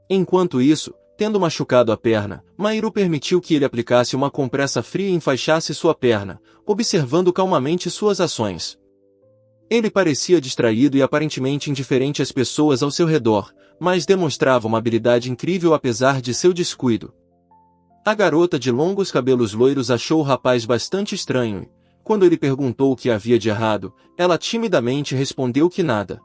Enquanto isso, tendo machucado a perna, Mairo permitiu que ele aplicasse uma compressa fria e enfaixasse sua perna, observando calmamente suas ações. Ele parecia distraído e aparentemente indiferente às pessoas ao seu redor, mas demonstrava uma habilidade incrível apesar de seu descuido. A garota de longos cabelos loiros achou o rapaz bastante estranho e, quando ele perguntou o que havia de errado, ela timidamente respondeu que nada.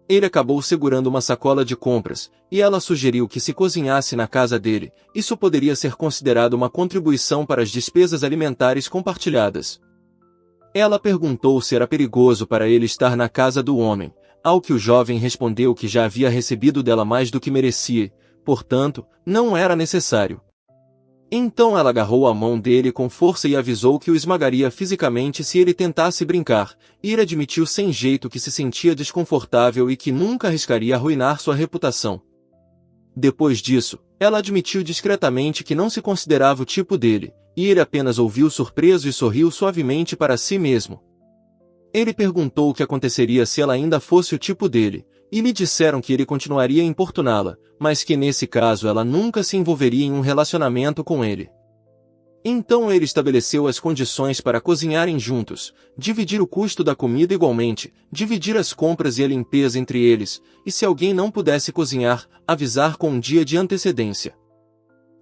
Ele acabou segurando uma sacola de compras, e ela sugeriu que se cozinhasse na casa dele, isso poderia ser considerado uma contribuição para as despesas alimentares compartilhadas. Ela perguntou se era perigoso para ele estar na casa do homem, ao que o jovem respondeu que já havia recebido dela mais do que merecia, portanto, não era necessário. Então ela agarrou a mão dele com força e avisou que o esmagaria fisicamente se ele tentasse brincar, e ele admitiu sem jeito que se sentia desconfortável e que nunca arriscaria arruinar sua reputação. Depois disso, ela admitiu discretamente que não se considerava o tipo dele, e ele apenas ouviu surpreso e sorriu suavemente para si mesmo. Ele perguntou o que aconteceria se ela ainda fosse o tipo dele, e lhe disseram que ele continuaria a importuná-la, mas que nesse caso ela nunca se envolveria em um relacionamento com ele. Então ele estabeleceu as condições para cozinharem juntos, dividir o custo da comida igualmente, dividir as compras e a limpeza entre eles, e se alguém não pudesse cozinhar, avisar com um dia de antecedência.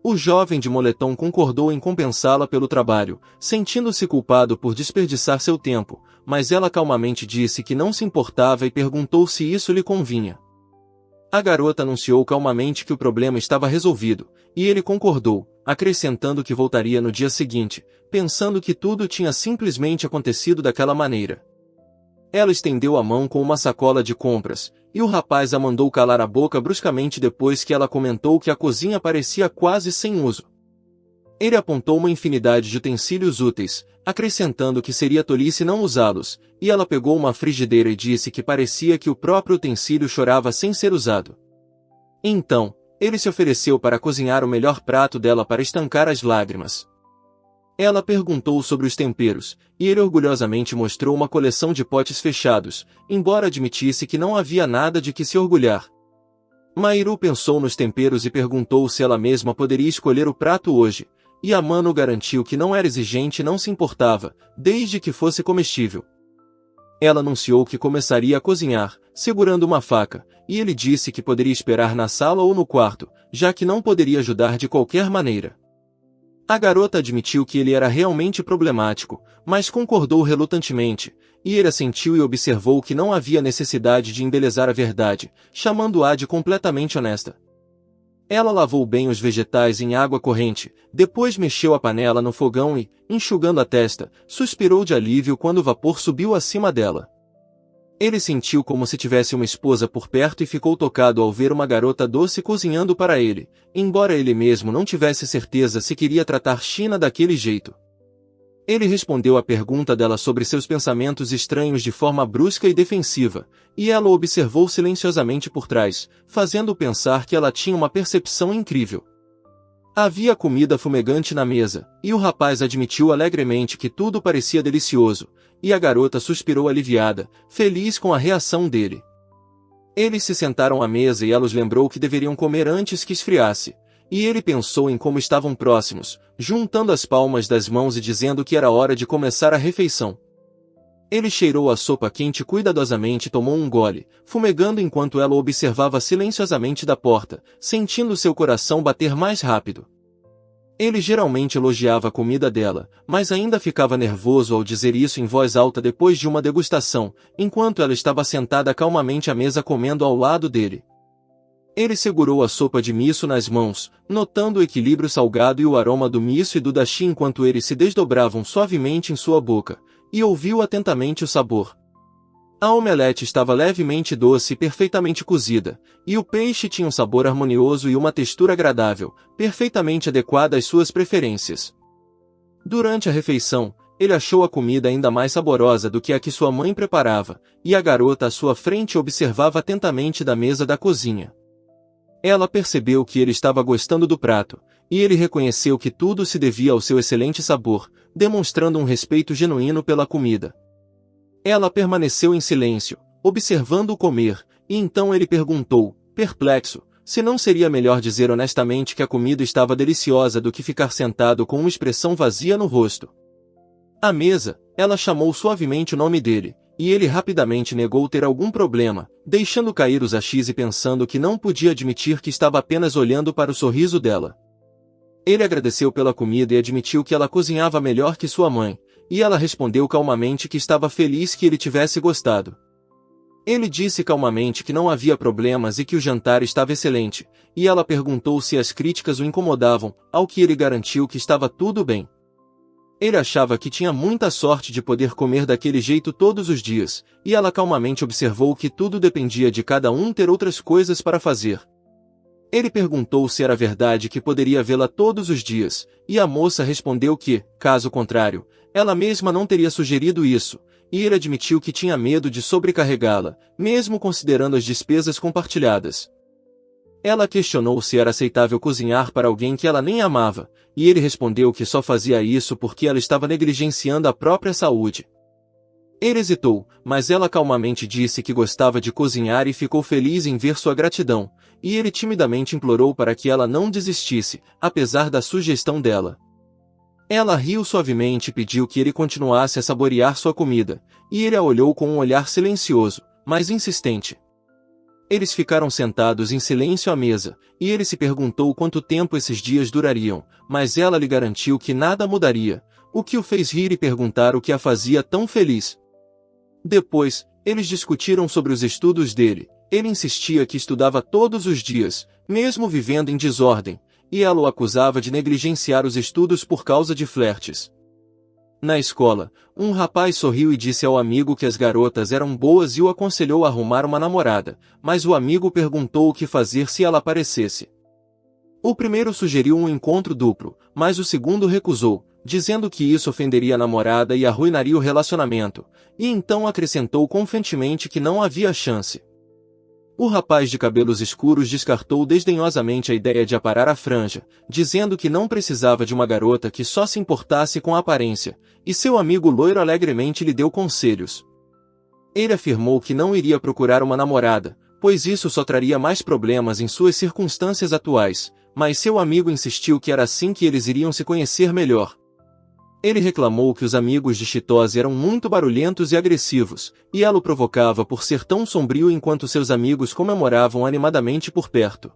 O jovem de moletom concordou em compensá-la pelo trabalho, sentindo-se culpado por desperdiçar seu tempo, mas ela calmamente disse que não se importava e perguntou se isso lhe convinha. A garota anunciou calmamente que o problema estava resolvido, e ele concordou, acrescentando que voltaria no dia seguinte, pensando que tudo tinha simplesmente acontecido daquela maneira. Ela estendeu a mão com uma sacola de compras, e o rapaz a mandou calar a boca bruscamente depois que ela comentou que a cozinha parecia quase sem uso. Ele apontou uma infinidade de utensílios úteis, acrescentando que seria tolice não usá-los, e ela pegou uma frigideira e disse que parecia que o próprio utensílio chorava sem ser usado. Então, ele se ofereceu para cozinhar o melhor prato dela para estancar as lágrimas. Ela perguntou sobre os temperos, e ele orgulhosamente mostrou uma coleção de potes fechados, embora admitisse que não havia nada de que se orgulhar. Mahiru pensou nos temperos e perguntou se ela mesma poderia escolher o prato hoje, e Amano garantiu que não era exigente e não se importava, desde que fosse comestível. Ela anunciou que começaria a cozinhar, segurando uma faca, e ele disse que poderia esperar na sala ou no quarto, já que não poderia ajudar de qualquer maneira. A garota admitiu que ele era realmente problemático, mas concordou relutantemente, e ele assentiu e observou que não havia necessidade de embelezar a verdade, chamando-a de completamente honesta. Ela lavou bem os vegetais em água corrente, depois mexeu a panela no fogão e, enxugando a testa, suspirou de alívio quando o vapor subiu acima dela. Ele sentiu como se tivesse uma esposa por perto e ficou tocado ao ver uma garota doce cozinhando para ele, embora ele mesmo não tivesse certeza se queria tratar China daquele jeito. Ele respondeu à pergunta dela sobre seus pensamentos estranhos de forma brusca e defensiva, e ela o observou silenciosamente por trás, fazendo pensar que ela tinha uma percepção incrível. Havia comida fumegante na mesa, e o rapaz admitiu alegremente que tudo parecia delicioso, e a garota suspirou aliviada, feliz com a reação dele. Eles se sentaram à mesa e ela os lembrou que deveriam comer antes que esfriasse, e ele pensou em como estavam próximos, juntando as palmas das mãos e dizendo que era hora de começar a refeição. Ele cheirou a sopa quente cuidadosamente e tomou um gole, fumegando enquanto ela o observava silenciosamente da porta, sentindo seu coração bater mais rápido. Ele geralmente elogiava a comida dela, mas ainda ficava nervoso ao dizer isso em voz alta depois de uma degustação, enquanto ela estava sentada calmamente à mesa comendo ao lado dele. Ele segurou a sopa de miso nas mãos, notando o equilíbrio salgado e o aroma do miso e do dashi enquanto eles se desdobravam suavemente em sua boca, e ouviu atentamente o sabor. A omelete estava levemente doce e perfeitamente cozida, e o peixe tinha um sabor harmonioso e uma textura agradável, perfeitamente adequada às suas preferências. Durante a refeição, ele achou a comida ainda mais saborosa do que a que sua mãe preparava, e a garota à sua frente observava atentamente da mesa da cozinha. Ela percebeu que ele estava gostando do prato, e ele reconheceu que tudo se devia ao seu excelente sabor, demonstrando um respeito genuíno pela comida. Ela permaneceu em silêncio, observando-o comer, e então ele perguntou, perplexo, se não seria melhor dizer honestamente que a comida estava deliciosa do que ficar sentado com uma expressão vazia no rosto. À mesa, ela chamou suavemente o nome dele, e ele rapidamente negou ter algum problema, deixando cair os achis e pensando que não podia admitir que estava apenas olhando para o sorriso dela. Ele agradeceu pela comida e admitiu que ela cozinhava melhor que sua mãe, e ela respondeu calmamente que estava feliz que ele tivesse gostado. Ele disse calmamente que não havia problemas e que o jantar estava excelente, e ela perguntou se as críticas o incomodavam, ao que ele garantiu que estava tudo bem. Ele achava que tinha muita sorte de poder comer daquele jeito todos os dias, e ela calmamente observou que tudo dependia de cada um ter outras coisas para fazer. Ele perguntou se era verdade que poderia vê-la todos os dias, e a moça respondeu que, caso contrário, ela mesma não teria sugerido isso, e ele admitiu que tinha medo de sobrecarregá-la, mesmo considerando as despesas compartilhadas. Ela questionou se era aceitável cozinhar para alguém que ela nem amava, e ele respondeu que só fazia isso porque ela estava negligenciando a própria saúde. Ele hesitou, mas ela calmamente disse que gostava de cozinhar e ficou feliz em ver sua gratidão, e ele timidamente implorou para que ela não desistisse, apesar da sugestão dela. Ela riu suavemente e pediu que ele continuasse a saborear sua comida, e ele a olhou com um olhar silencioso, mas insistente. Eles ficaram sentados em silêncio à mesa, e ele se perguntou quanto tempo esses dias durariam, mas ela lhe garantiu que nada mudaria, o que o fez rir e perguntar o que a fazia tão feliz. Depois, eles discutiram sobre os estudos dele. Ele insistia que estudava todos os dias, mesmo vivendo em desordem, e ela o acusava de negligenciar os estudos por causa de flertes. Na escola, um rapaz sorriu e disse ao amigo que as garotas eram boas e o aconselhou a arrumar uma namorada, mas o amigo perguntou o que fazer se ela aparecesse. O primeiro sugeriu um encontro duplo, mas o segundo recusou, dizendo que isso ofenderia a namorada e arruinaria o relacionamento, e então acrescentou confiantemente que não havia chance. O rapaz de cabelos escuros descartou desdenhosamente a ideia de aparar a franja, dizendo que não precisava de uma garota que só se importasse com a aparência, e seu amigo loiro alegremente lhe deu conselhos. Ele afirmou que não iria procurar uma namorada, pois isso só traria mais problemas em suas circunstâncias atuais, mas seu amigo insistiu que era assim que eles iriam se conhecer melhor. Ele reclamou que os amigos de Chitose eram muito barulhentos e agressivos, e ela o provocava por ser tão sombrio enquanto seus amigos comemoravam animadamente por perto.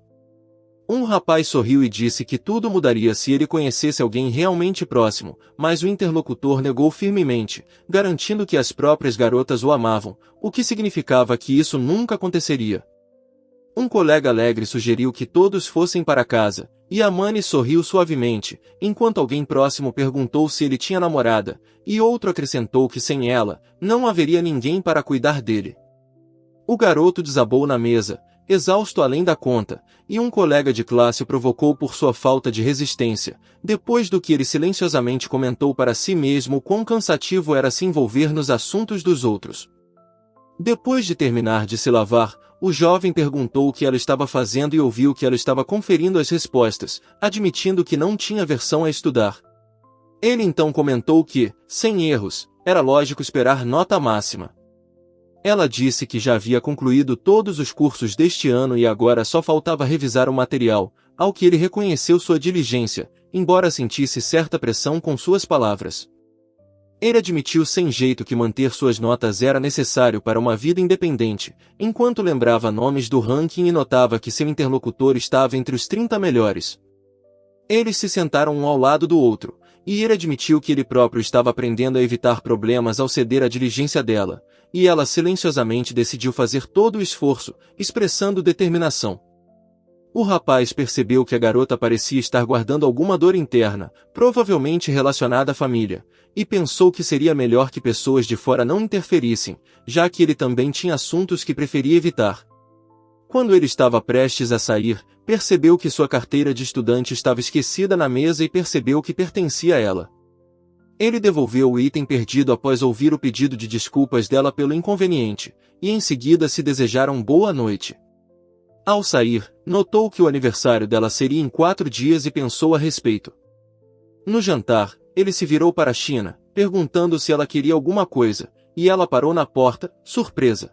Um rapaz sorriu e disse que tudo mudaria se ele conhecesse alguém realmente próximo, mas o interlocutor negou firmemente, garantindo que as próprias garotas o amavam, o que significava que isso nunca aconteceria. Um colega alegre sugeriu que todos fossem para casa, e Amani sorriu suavemente, enquanto alguém próximo perguntou se ele tinha namorada, e outro acrescentou que sem ela, não haveria ninguém para cuidar dele. O garoto desabou na mesa, exausto além da conta, e um colega de classe o provocou por sua falta de resistência, depois do que ele silenciosamente comentou para si mesmo quão cansativo era se envolver nos assuntos dos outros. Depois de terminar de se lavar, o jovem perguntou o que ela estava fazendo e ouviu que ela estava conferindo as respostas, admitindo que não tinha aversão a estudar. Ele então comentou que, sem erros, era lógico esperar nota máxima. Ela disse que já havia concluído todos os cursos deste ano e agora só faltava revisar o material, ao que ele reconheceu sua diligência, embora sentisse certa pressão com suas palavras. Ele admitiu sem jeito que manter suas notas era necessário para uma vida independente, enquanto lembrava nomes do ranking e notava que seu interlocutor estava entre os 30 melhores. Eles se sentaram um ao lado do outro, e ele admitiu que ele próprio estava aprendendo a evitar problemas ao ceder à diligência dela, e ela silenciosamente decidiu fazer todo o esforço, expressando determinação. O rapaz percebeu que a garota parecia estar guardando alguma dor interna, provavelmente relacionada à família, e pensou que seria melhor que pessoas de fora não interferissem, já que ele também tinha assuntos que preferia evitar. Quando ele estava prestes a sair, percebeu que sua carteira de estudante estava esquecida na mesa e percebeu que pertencia a ela. Ele devolveu o item perdido após ouvir o pedido de desculpas dela pelo inconveniente, e em seguida se desejaram boa noite. Ao sair, notou que o aniversário dela seria em 4 dias e pensou a respeito. No jantar, ele se virou para China, perguntando se ela queria alguma coisa, e ela parou na porta, surpresa.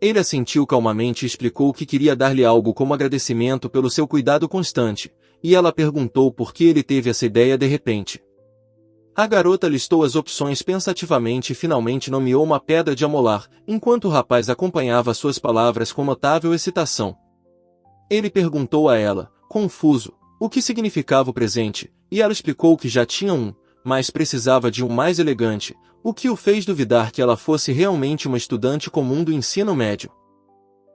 Ele assentiu calmamente e explicou que queria dar-lhe algo como agradecimento pelo seu cuidado constante, e ela perguntou por que ele teve essa ideia de repente. A garota listou as opções pensativamente e finalmente nomeou uma pedra de amolar, enquanto o rapaz acompanhava suas palavras com notável excitação. Ele perguntou a ela, confuso, o que significava o presente, e ela explicou que já tinha um, mas precisava de um mais elegante, o que o fez duvidar que ela fosse realmente uma estudante comum do ensino médio.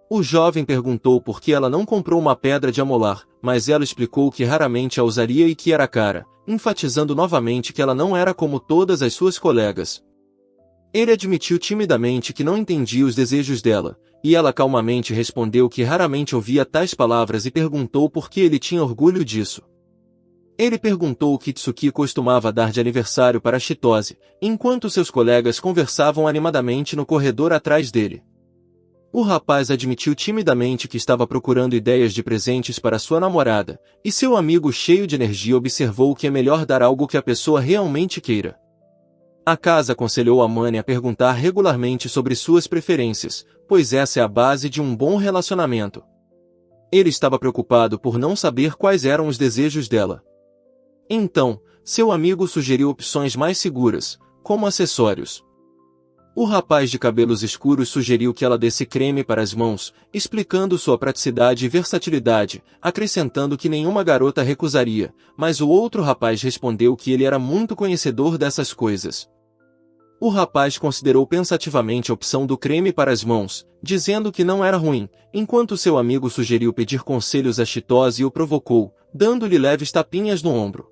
O jovem perguntou por que ela não comprou uma pedra de amolar, mas ela explicou que raramente a usaria e que era cara, enfatizando novamente que ela não era como todas as suas colegas. Ele admitiu timidamente que não entendia os desejos dela, e ela calmamente respondeu que raramente ouvia tais palavras e perguntou por que ele tinha orgulho disso. Ele perguntou o que Tsuki costumava dar de aniversário para Chitose, enquanto seus colegas conversavam animadamente no corredor atrás dele. O rapaz admitiu timidamente que estava procurando ideias de presentes para sua namorada, e seu amigo cheio de energia observou que é melhor dar algo que a pessoa realmente queira. A casa aconselhou Amani a perguntar regularmente sobre suas preferências, pois essa é a base de um bom relacionamento. Ele estava preocupado por não saber quais eram os desejos dela. Então, seu amigo sugeriu opções mais seguras, como acessórios. O rapaz de cabelos escuros sugeriu que ela desse creme para as mãos, explicando sua praticidade e versatilidade, acrescentando que nenhuma garota recusaria, mas o outro rapaz respondeu que ele era muito conhecedor dessas coisas. O rapaz considerou pensativamente a opção do creme para as mãos, dizendo que não era ruim, enquanto seu amigo sugeriu pedir conselhos a Chitose e o provocou, dando-lhe leves tapinhas no ombro.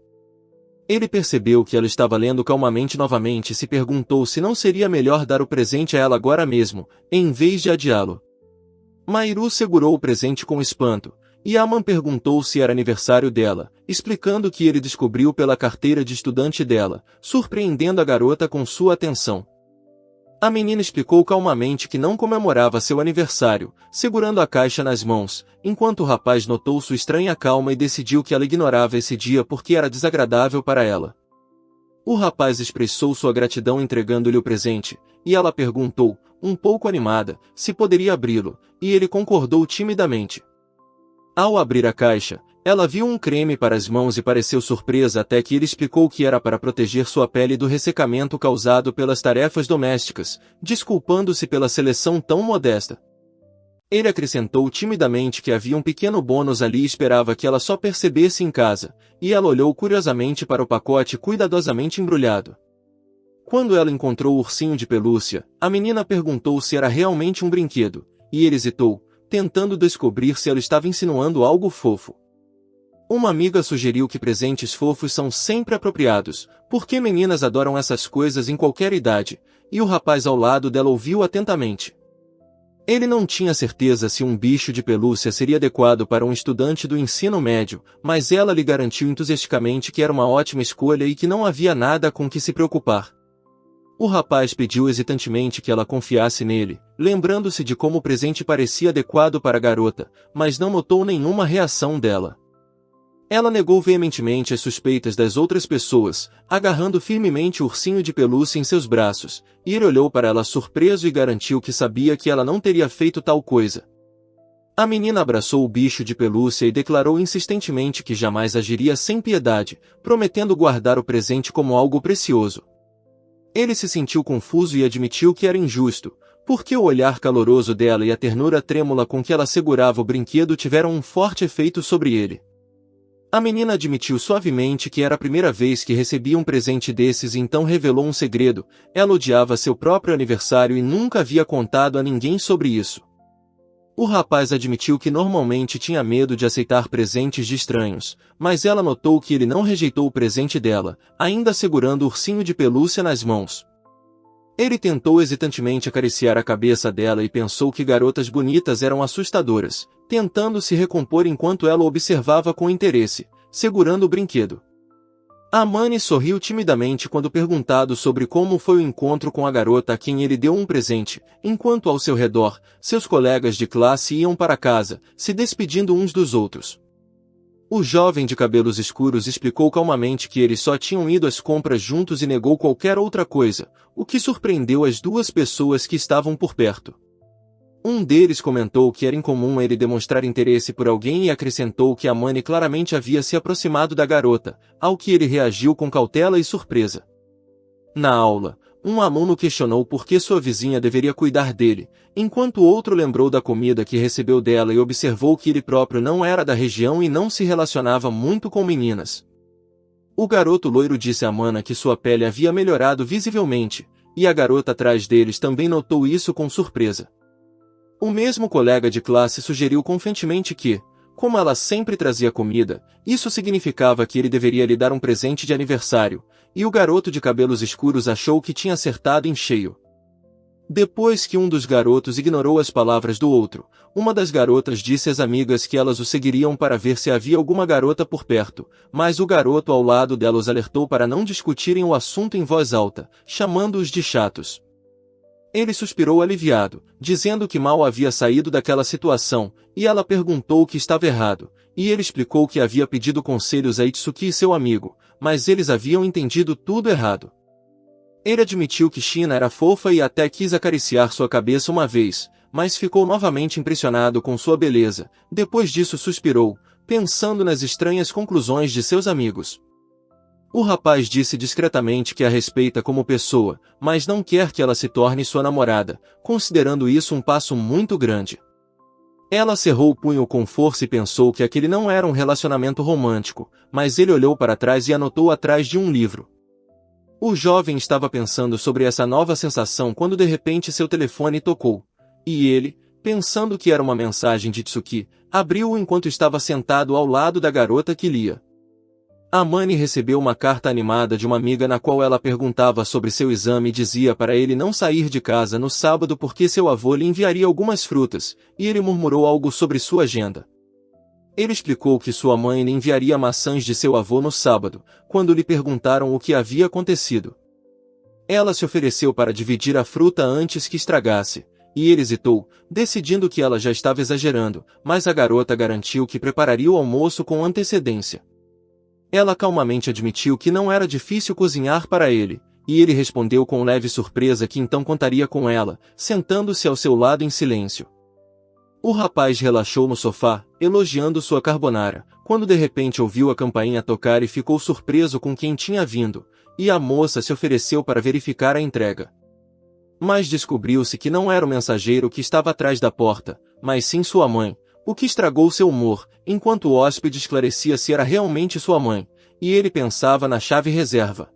Ele percebeu que ela estava lendo calmamente novamente e se perguntou se não seria melhor dar o presente a ela agora mesmo, em vez de adiá-lo. Mairu segurou o presente com espanto, e Aman perguntou se era aniversário dela, explicando que ele descobriu pela carteira de estudante dela, surpreendendo a garota com sua atenção. A menina explicou calmamente que não comemorava seu aniversário, segurando a caixa nas mãos, enquanto o rapaz notou sua estranha calma e decidiu que ela ignorava esse dia porque era desagradável para ela. O rapaz expressou sua gratidão entregando-lhe o presente, e ela perguntou, um pouco animada, se poderia abri-lo, e ele concordou timidamente. Ao abrir a caixa, ela viu um creme para as mãos e pareceu surpresa até que ele explicou que era para proteger sua pele do ressecamento causado pelas tarefas domésticas, desculpando-se pela seleção tão modesta. Ele acrescentou timidamente que havia um pequeno bônus ali e esperava que ela só percebesse em casa, e ela olhou curiosamente para o pacote cuidadosamente embrulhado. Quando ela encontrou o ursinho de pelúcia, a menina perguntou se era realmente um brinquedo, e ele hesitou, tentando descobrir se ela estava insinuando algo fofo. Uma amiga sugeriu que presentes fofos são sempre apropriados, porque meninas adoram essas coisas em qualquer idade, e o rapaz ao lado dela ouviu atentamente. Ele não tinha certeza se um bicho de pelúcia seria adequado para um estudante do ensino médio, mas ela lhe garantiu entusiasticamente que era uma ótima escolha e que não havia nada com que se preocupar. O rapaz pediu hesitantemente que ela confiasse nele, lembrando-se de como o presente parecia adequado para a garota, mas não notou nenhuma reação dela. Ela negou veementemente as suspeitas das outras pessoas, agarrando firmemente o ursinho de pelúcia em seus braços, e ele olhou para ela surpreso e garantiu que sabia que ela não teria feito tal coisa. A menina abraçou o bicho de pelúcia e declarou insistentemente que jamais agiria sem piedade, prometendo guardar o presente como algo precioso. Ele se sentiu confuso e admitiu que era injusto, porque o olhar caloroso dela e a ternura trêmula com que ela segurava o brinquedo tiveram um forte efeito sobre ele. A menina admitiu suavemente que era a primeira vez que recebia um presente desses e então revelou um segredo: ela odiava seu próprio aniversário e nunca havia contado a ninguém sobre isso. O rapaz admitiu que normalmente tinha medo de aceitar presentes de estranhos, mas ela notou que ele não rejeitou o presente dela, ainda segurando o ursinho de pelúcia nas mãos. Ele tentou hesitantemente acariciar a cabeça dela e pensou que garotas bonitas eram assustadoras, tentando se recompor enquanto ela o observava com interesse, segurando o brinquedo. Amani sorriu timidamente quando perguntado sobre como foi o encontro com a garota a quem ele deu um presente, enquanto ao seu redor, seus colegas de classe iam para casa, se despedindo uns dos outros. O jovem de cabelos escuros explicou calmamente que eles só tinham ido às compras juntos e negou qualquer outra coisa, o que surpreendeu as duas pessoas que estavam por perto. Um deles comentou que era incomum ele demonstrar interesse por alguém e acrescentou que Amani claramente havia se aproximado da garota, ao que ele reagiu com cautela e surpresa. Na aula, um aluno questionou por que sua vizinha deveria cuidar dele, enquanto o outro lembrou da comida que recebeu dela e observou que ele próprio não era da região e não se relacionava muito com meninas. O garoto loiro disse a Amana que sua pele havia melhorado visivelmente, e a garota atrás deles também notou isso com surpresa. O mesmo colega de classe sugeriu confiantemente que, como ela sempre trazia comida, isso significava que ele deveria lhe dar um presente de aniversário, e o garoto de cabelos escuros achou que tinha acertado em cheio. Depois que um dos garotos ignorou as palavras do outro, uma das garotas disse às amigas que elas o seguiriam para ver se havia alguma garota por perto, mas o garoto ao lado dela os alertou para não discutirem o assunto em voz alta, chamando-os de chatos. Ele suspirou aliviado, dizendo que mal havia saído daquela situação, e ela perguntou o que estava errado, e ele explicou que havia pedido conselhos a Itsuki e seu amigo, mas eles haviam entendido tudo errado. Ele admitiu que Shina era fofa e até quis acariciar sua cabeça uma vez, mas ficou novamente impressionado com sua beleza. Depois disso suspirou, pensando nas estranhas conclusões de seus amigos. O rapaz disse discretamente que a respeita como pessoa, mas não quer que ela se torne sua namorada, considerando isso um passo muito grande. Ela cerrou o punho com força e pensou que aquele não era um relacionamento romântico, mas ele olhou para trás e anotou atrás de um livro. O jovem estava pensando sobre essa nova sensação quando de repente seu telefone tocou. E ele, pensando que era uma mensagem de Tsuki, abriu-o enquanto estava sentado ao lado da garota que lia. Amane recebeu uma carta animada de uma amiga na qual ela perguntava sobre seu exame e dizia para ele não sair de casa no sábado porque seu avô lhe enviaria algumas frutas, e ele murmurou algo sobre sua agenda. Ele explicou que sua mãe lhe enviaria maçãs de seu avô no sábado, quando lhe perguntaram o que havia acontecido. Ela se ofereceu para dividir a fruta antes que estragasse, e ele hesitou, decidindo que ela já estava exagerando, mas a garota garantiu que prepararia o almoço com antecedência. Ela calmamente admitiu que não era difícil cozinhar para ele, e ele respondeu com leve surpresa que então contaria com ela, sentando-se ao seu lado em silêncio. O rapaz relaxou no sofá, elogiando sua carbonara, quando de repente ouviu a campainha tocar e ficou surpreso com quem tinha vindo, e a moça se ofereceu para verificar a entrega. Mas descobriu-se que não era o mensageiro que estava atrás da porta, mas sim sua mãe, o que estragou seu humor, enquanto o hóspede esclarecia se era realmente sua mãe, e ele pensava na chave reserva.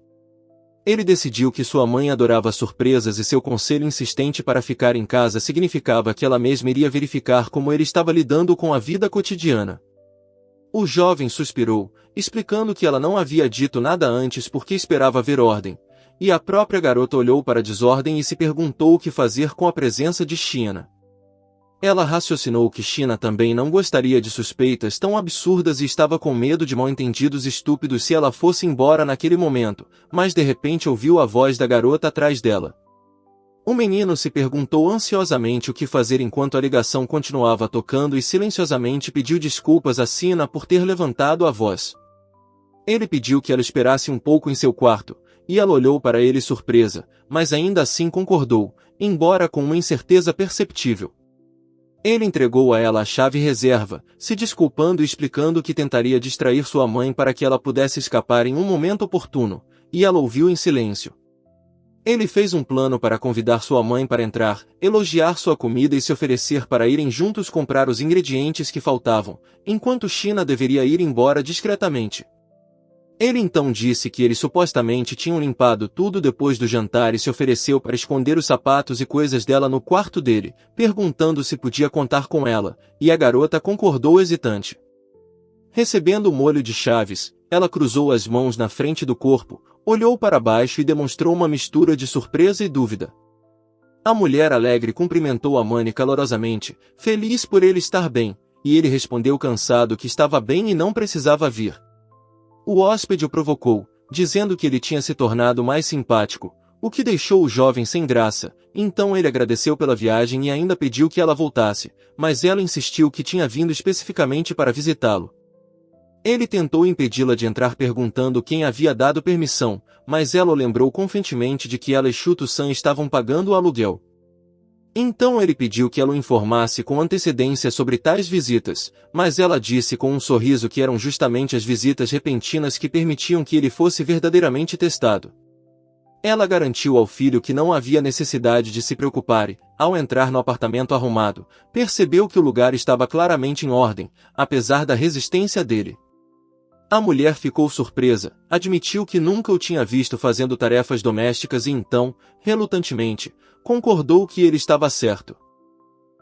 Ele decidiu que sua mãe adorava surpresas e seu conselho insistente para ficar em casa significava que ela mesma iria verificar como ele estava lidando com a vida cotidiana. O jovem suspirou, explicando que ela não havia dito nada antes porque esperava ver ordem, e a própria garota olhou para a desordem e se perguntou o que fazer com a presença de China. Ela raciocinou que China também não gostaria de suspeitas tão absurdas e estava com medo de mal-entendidos estúpidos se ela fosse embora naquele momento, mas de repente ouviu a voz da garota atrás dela. O menino se perguntou ansiosamente o que fazer enquanto a ligação continuava tocando e silenciosamente pediu desculpas a Sina por ter levantado a voz. Ele pediu que ela esperasse um pouco em seu quarto, e ela olhou para ele surpresa, mas ainda assim concordou, embora com uma incerteza perceptível. Ele entregou a ela a chave reserva, se desculpando e explicando que tentaria distrair sua mãe para que ela pudesse escapar em um momento oportuno, e ela ouviu em silêncio. Ele fez um plano para convidar sua mãe para entrar, elogiar sua comida e se oferecer para irem juntos comprar os ingredientes que faltavam, enquanto China deveria ir embora discretamente. Ele então disse que eles supostamente tinham limpado tudo depois do jantar e se ofereceu para esconder os sapatos e coisas dela no quarto dele, perguntando se podia contar com ela, e a garota concordou hesitante. Recebendo o molho de chaves, ela cruzou as mãos na frente do corpo, olhou para baixo e demonstrou uma mistura de surpresa e dúvida. A mulher alegre cumprimentou Amane calorosamente, feliz por ele estar bem, e ele respondeu cansado que estava bem e não precisava vir. O hóspede o provocou, dizendo que ele tinha se tornado mais simpático, o que deixou o jovem sem graça, então ele agradeceu pela viagem e ainda pediu que ela voltasse, mas ela insistiu que tinha vindo especificamente para visitá-lo. Ele tentou impedi-la de entrar perguntando quem havia dado permissão, mas ela o lembrou confiantemente de que ela e Shuto-san estavam pagando o aluguel. Então ele pediu que ela o informasse com antecedência sobre tais visitas, mas ela disse com um sorriso que eram justamente as visitas repentinas que permitiam que ele fosse verdadeiramente testado. Ela garantiu ao filho que não havia necessidade de se preocupar e, ao entrar no apartamento arrumado, percebeu que o lugar estava claramente em ordem, apesar da resistência dele. A mulher ficou surpresa, admitiu que nunca o tinha visto fazendo tarefas domésticas e então, relutantemente, concordou que ele estava certo.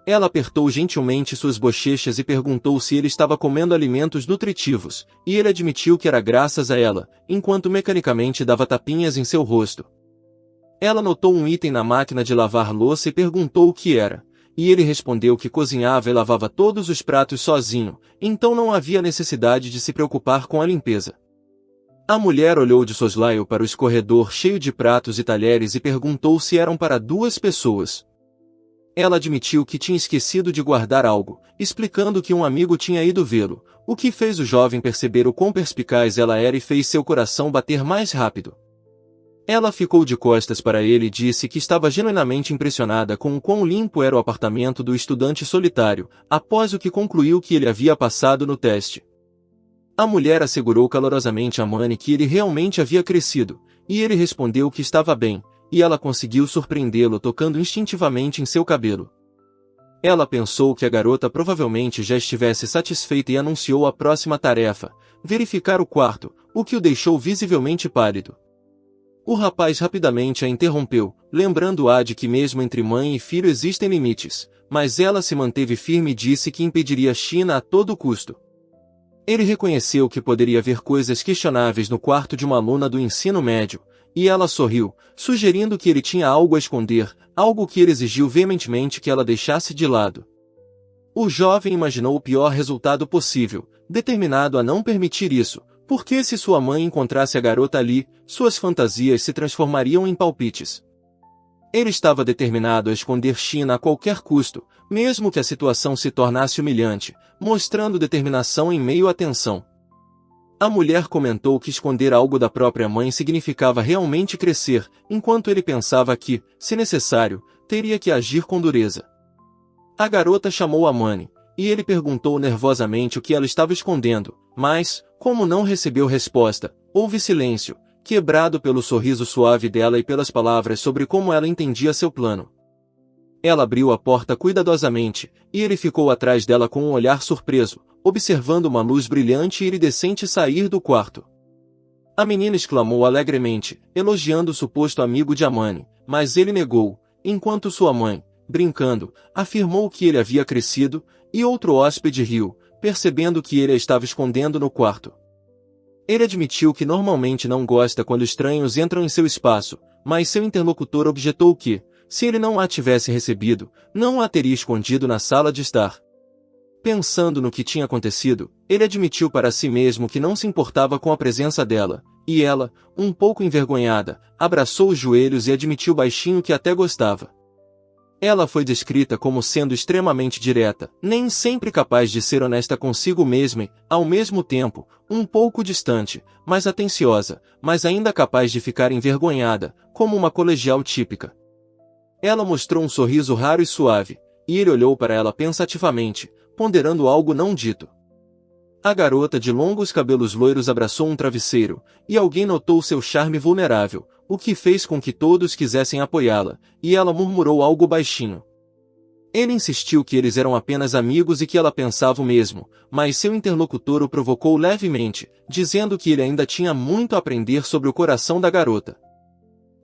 Ela apertou gentilmente suas bochechas e perguntou se ele estava comendo alimentos nutritivos, e ele admitiu que era graças a ela, enquanto mecanicamente dava tapinhas em seu rosto. Ela notou um item na máquina de lavar louça e perguntou o que era, e ele respondeu que cozinhava e lavava todos os pratos sozinho, então não havia necessidade de se preocupar com a limpeza. A mulher olhou de soslaio para o escorredor cheio de pratos e talheres e perguntou se eram para 2 pessoas. Ela admitiu que tinha esquecido de guardar algo, explicando que um amigo tinha ido vê-lo, o que fez o jovem perceber o quão perspicaz ela era e fez seu coração bater mais rápido. Ela ficou de costas para ele e disse que estava genuinamente impressionada com o quão limpo era o apartamento do estudante solitário, após o que concluiu que ele havia passado no teste. A mulher assegurou calorosamente a Amane que ele realmente havia crescido, e ele respondeu que estava bem, e ela conseguiu surpreendê-lo tocando instintivamente em seu cabelo. Ela pensou que a garota provavelmente já estivesse satisfeita e anunciou a próxima tarefa, verificar o quarto, o que o deixou visivelmente pálido. O rapaz rapidamente a interrompeu, lembrando-a de que mesmo entre mãe e filho existem limites, mas ela se manteve firme e disse que impediria China a todo custo. Ele reconheceu que poderia haver coisas questionáveis no quarto de uma aluna do ensino médio, e ela sorriu, sugerindo que ele tinha algo a esconder, algo que ele exigiu veementemente que ela deixasse de lado. O jovem imaginou o pior resultado possível, determinado a não permitir isso, porque se sua mãe encontrasse a garota ali, suas fantasias se transformariam em palpites. Ele estava determinado a esconder China a qualquer custo, mesmo que a situação se tornasse humilhante, mostrando determinação em meio à tensão. A mulher comentou que esconder algo da própria mãe significava realmente crescer, enquanto ele pensava que, se necessário, teria que agir com dureza. A garota chamou Amani, e ele perguntou nervosamente o que ela estava escondendo, mas, como não recebeu resposta, houve silêncio, quebrado pelo sorriso suave dela e pelas palavras sobre como ela entendia seu plano. Ela abriu a porta cuidadosamente, e ele ficou atrás dela com um olhar surpreso, observando uma luz brilhante e iridescente sair do quarto. A menina exclamou alegremente, elogiando o suposto amigo de Amani, mas ele negou, enquanto sua mãe, brincando, afirmou que ele havia crescido, e outro hóspede riu, percebendo que ele a estava escondendo no quarto. Ele admitiu que normalmente não gosta quando estranhos entram em seu espaço, mas seu interlocutor objetou que, se ele não a tivesse recebido, não a teria escondido na sala de estar. Pensando no que tinha acontecido, ele admitiu para si mesmo que não se importava com a presença dela, e ela, um pouco envergonhada, abraçou os joelhos e admitiu baixinho que até gostava. Ela foi descrita como sendo extremamente direta, nem sempre capaz de ser honesta consigo mesma e, ao mesmo tempo, um pouco distante, mas atenciosa, mas ainda capaz de ficar envergonhada, como uma colegial típica. Ela mostrou um sorriso raro e suave, e ele olhou para ela pensativamente, ponderando algo não dito. A garota de longos cabelos loiros abraçou um travesseiro, e alguém notou seu charme vulnerável, o que fez com que todos quisessem apoiá-la, e ela murmurou algo baixinho. Ele insistiu que eles eram apenas amigos e que ela pensava o mesmo, mas seu interlocutor o provocou levemente, dizendo que ele ainda tinha muito a aprender sobre o coração da garota.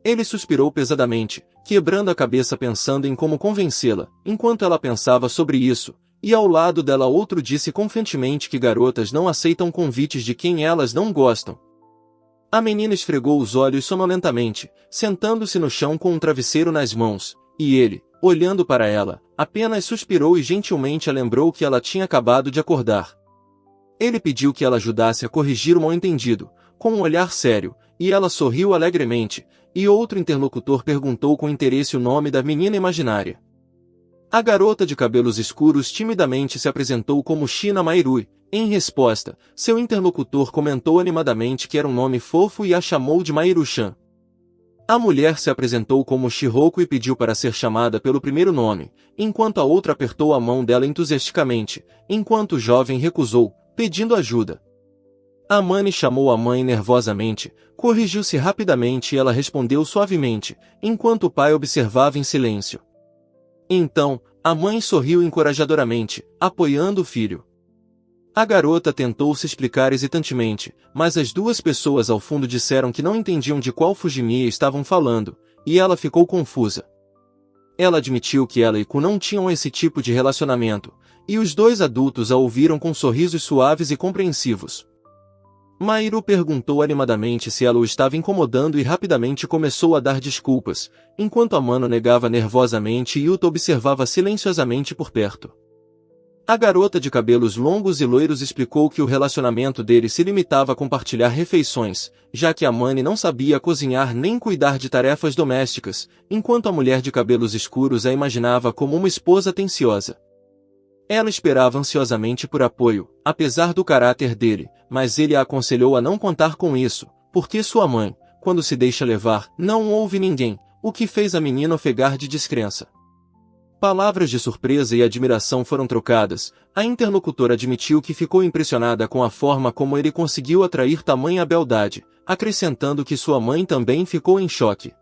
Ele suspirou pesadamente, quebrando a cabeça pensando em como convencê-la, enquanto ela pensava sobre isso, e ao lado dela outro disse confiantemente que garotas não aceitam convites de quem elas não gostam. A menina esfregou os olhos sonolentamente, sentando-se no chão com um travesseiro nas mãos, e ele, olhando para ela, apenas suspirou e gentilmente a lembrou que ela tinha acabado de acordar. Ele pediu que ela ajudasse a corrigir o mal-entendido, com um olhar sério, e ela sorriu alegremente, e outro interlocutor perguntou com interesse o nome da menina imaginária. A garota de cabelos escuros timidamente se apresentou como China Mairui. Em resposta, seu interlocutor comentou animadamente que era um nome fofo e a chamou de Mairu-chan. A mulher se apresentou como Shihoko e pediu para ser chamada pelo primeiro nome, enquanto a outra apertou a mão dela entusiasticamente, enquanto o jovem recusou, pedindo ajuda. Amani chamou a mãe nervosamente, corrigiu-se rapidamente e ela respondeu suavemente, enquanto o pai observava em silêncio. Então, a mãe sorriu encorajadoramente, apoiando o filho. A garota tentou se explicar hesitantemente, mas as duas pessoas ao fundo disseram que não entendiam de qual Fujimiya estavam falando, e ela ficou confusa. Ela admitiu que ela e Ku não tinham esse tipo de relacionamento, e os dois adultos a ouviram com sorrisos suaves e compreensivos. Mairu perguntou animadamente se ela o estava incomodando e rapidamente começou a dar desculpas, enquanto Amano negava nervosamente e Yuta observava silenciosamente por perto. A garota de cabelos longos e loiros explicou que o relacionamento dele se limitava a compartilhar refeições, já que Amani não sabia cozinhar nem cuidar de tarefas domésticas, enquanto a mulher de cabelos escuros a imaginava como uma esposa atenciosa. Ela esperava ansiosamente por apoio, apesar do caráter dele, mas ele a aconselhou a não contar com isso, porque sua mãe, quando se deixa levar, não ouve ninguém, o que fez a menina ofegar de descrença. Palavras de surpresa e admiração foram trocadas. A interlocutora admitiu que ficou impressionada com a forma como ele conseguiu atrair tamanha beldade, acrescentando que sua mãe também ficou em choque.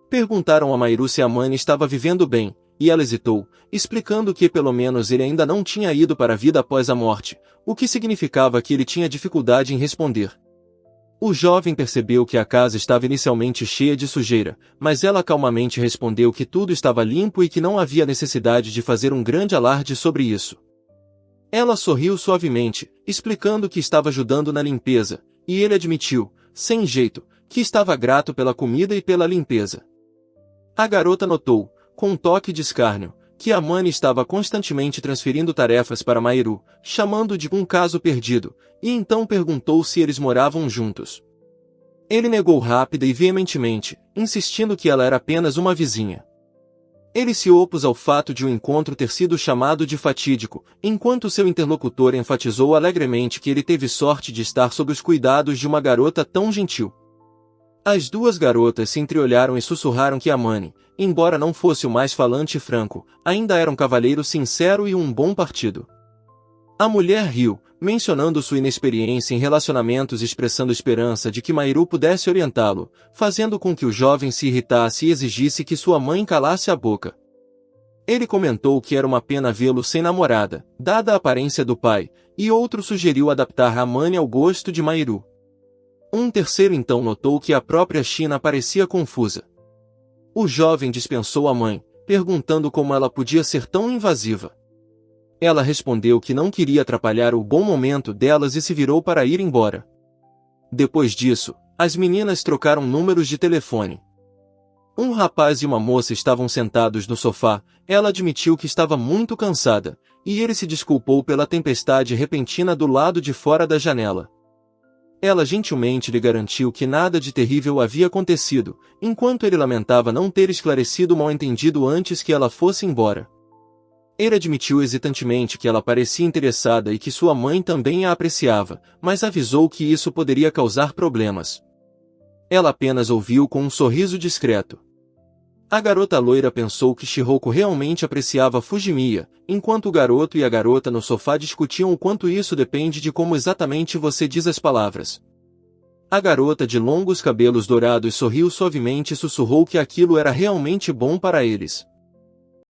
Perguntaram a Mairu se Amani estava vivendo bem, e ela hesitou, explicando que pelo menos ele ainda não tinha ido para a vida após a morte, o que significava que ele tinha dificuldade em responder. O jovem percebeu que a casa estava inicialmente cheia de sujeira, mas ela calmamente respondeu que tudo estava limpo e que não havia necessidade de fazer um grande alarde sobre isso. Ela sorriu suavemente, explicando que estava ajudando na limpeza, e ele admitiu, sem jeito, que estava grato pela comida e pela limpeza. A garota notou, com um toque de escárnio, que Amani estava constantemente transferindo tarefas para Mahiru, chamando de um caso perdido, e então perguntou se eles moravam juntos. Ele negou rápida e veementemente, insistindo que ela era apenas uma vizinha. Ele se opôs ao fato de o encontro ter sido chamado de fatídico, enquanto seu interlocutor enfatizou alegremente que ele teve sorte de estar sob os cuidados de uma garota tão gentil. As duas garotas se entreolharam e sussurraram que Amani, embora não fosse o mais falante e franco, ainda era um cavalheiro sincero e um bom partido. A mulher riu, mencionando sua inexperiência em relacionamentos e expressando esperança de que Mahiru pudesse orientá-lo, fazendo com que o jovem se irritasse e exigisse que sua mãe calasse a boca. Ele comentou que era uma pena vê-lo sem namorada, dada a aparência do pai, e outro sugeriu adaptar Amani ao gosto de Mahiru. Um terceiro então notou que a própria China parecia confusa. O jovem dispensou a mãe, perguntando como ela podia ser tão invasiva. Ela respondeu que não queria atrapalhar o bom momento delas e se virou para ir embora. Depois disso, as meninas trocaram números de telefone. Um rapaz e uma moça estavam sentados no sofá, ela admitiu que estava muito cansada, e ele se desculpou pela tempestade repentina do lado de fora da janela. Ela gentilmente lhe garantiu que nada de terrível havia acontecido, enquanto ele lamentava não ter esclarecido o mal-entendido antes que ela fosse embora. Ele admitiu hesitantemente que ela parecia interessada e que sua mãe também a apreciava, mas avisou que isso poderia causar problemas. Ela apenas ouviu com um sorriso discreto. A garota loira pensou que Shihoko realmente apreciava Fujimiya, enquanto o garoto e a garota no sofá discutiam o quanto isso depende de como exatamente você diz as palavras. A garota de longos cabelos dourados sorriu suavemente e sussurrou que aquilo era realmente bom para eles.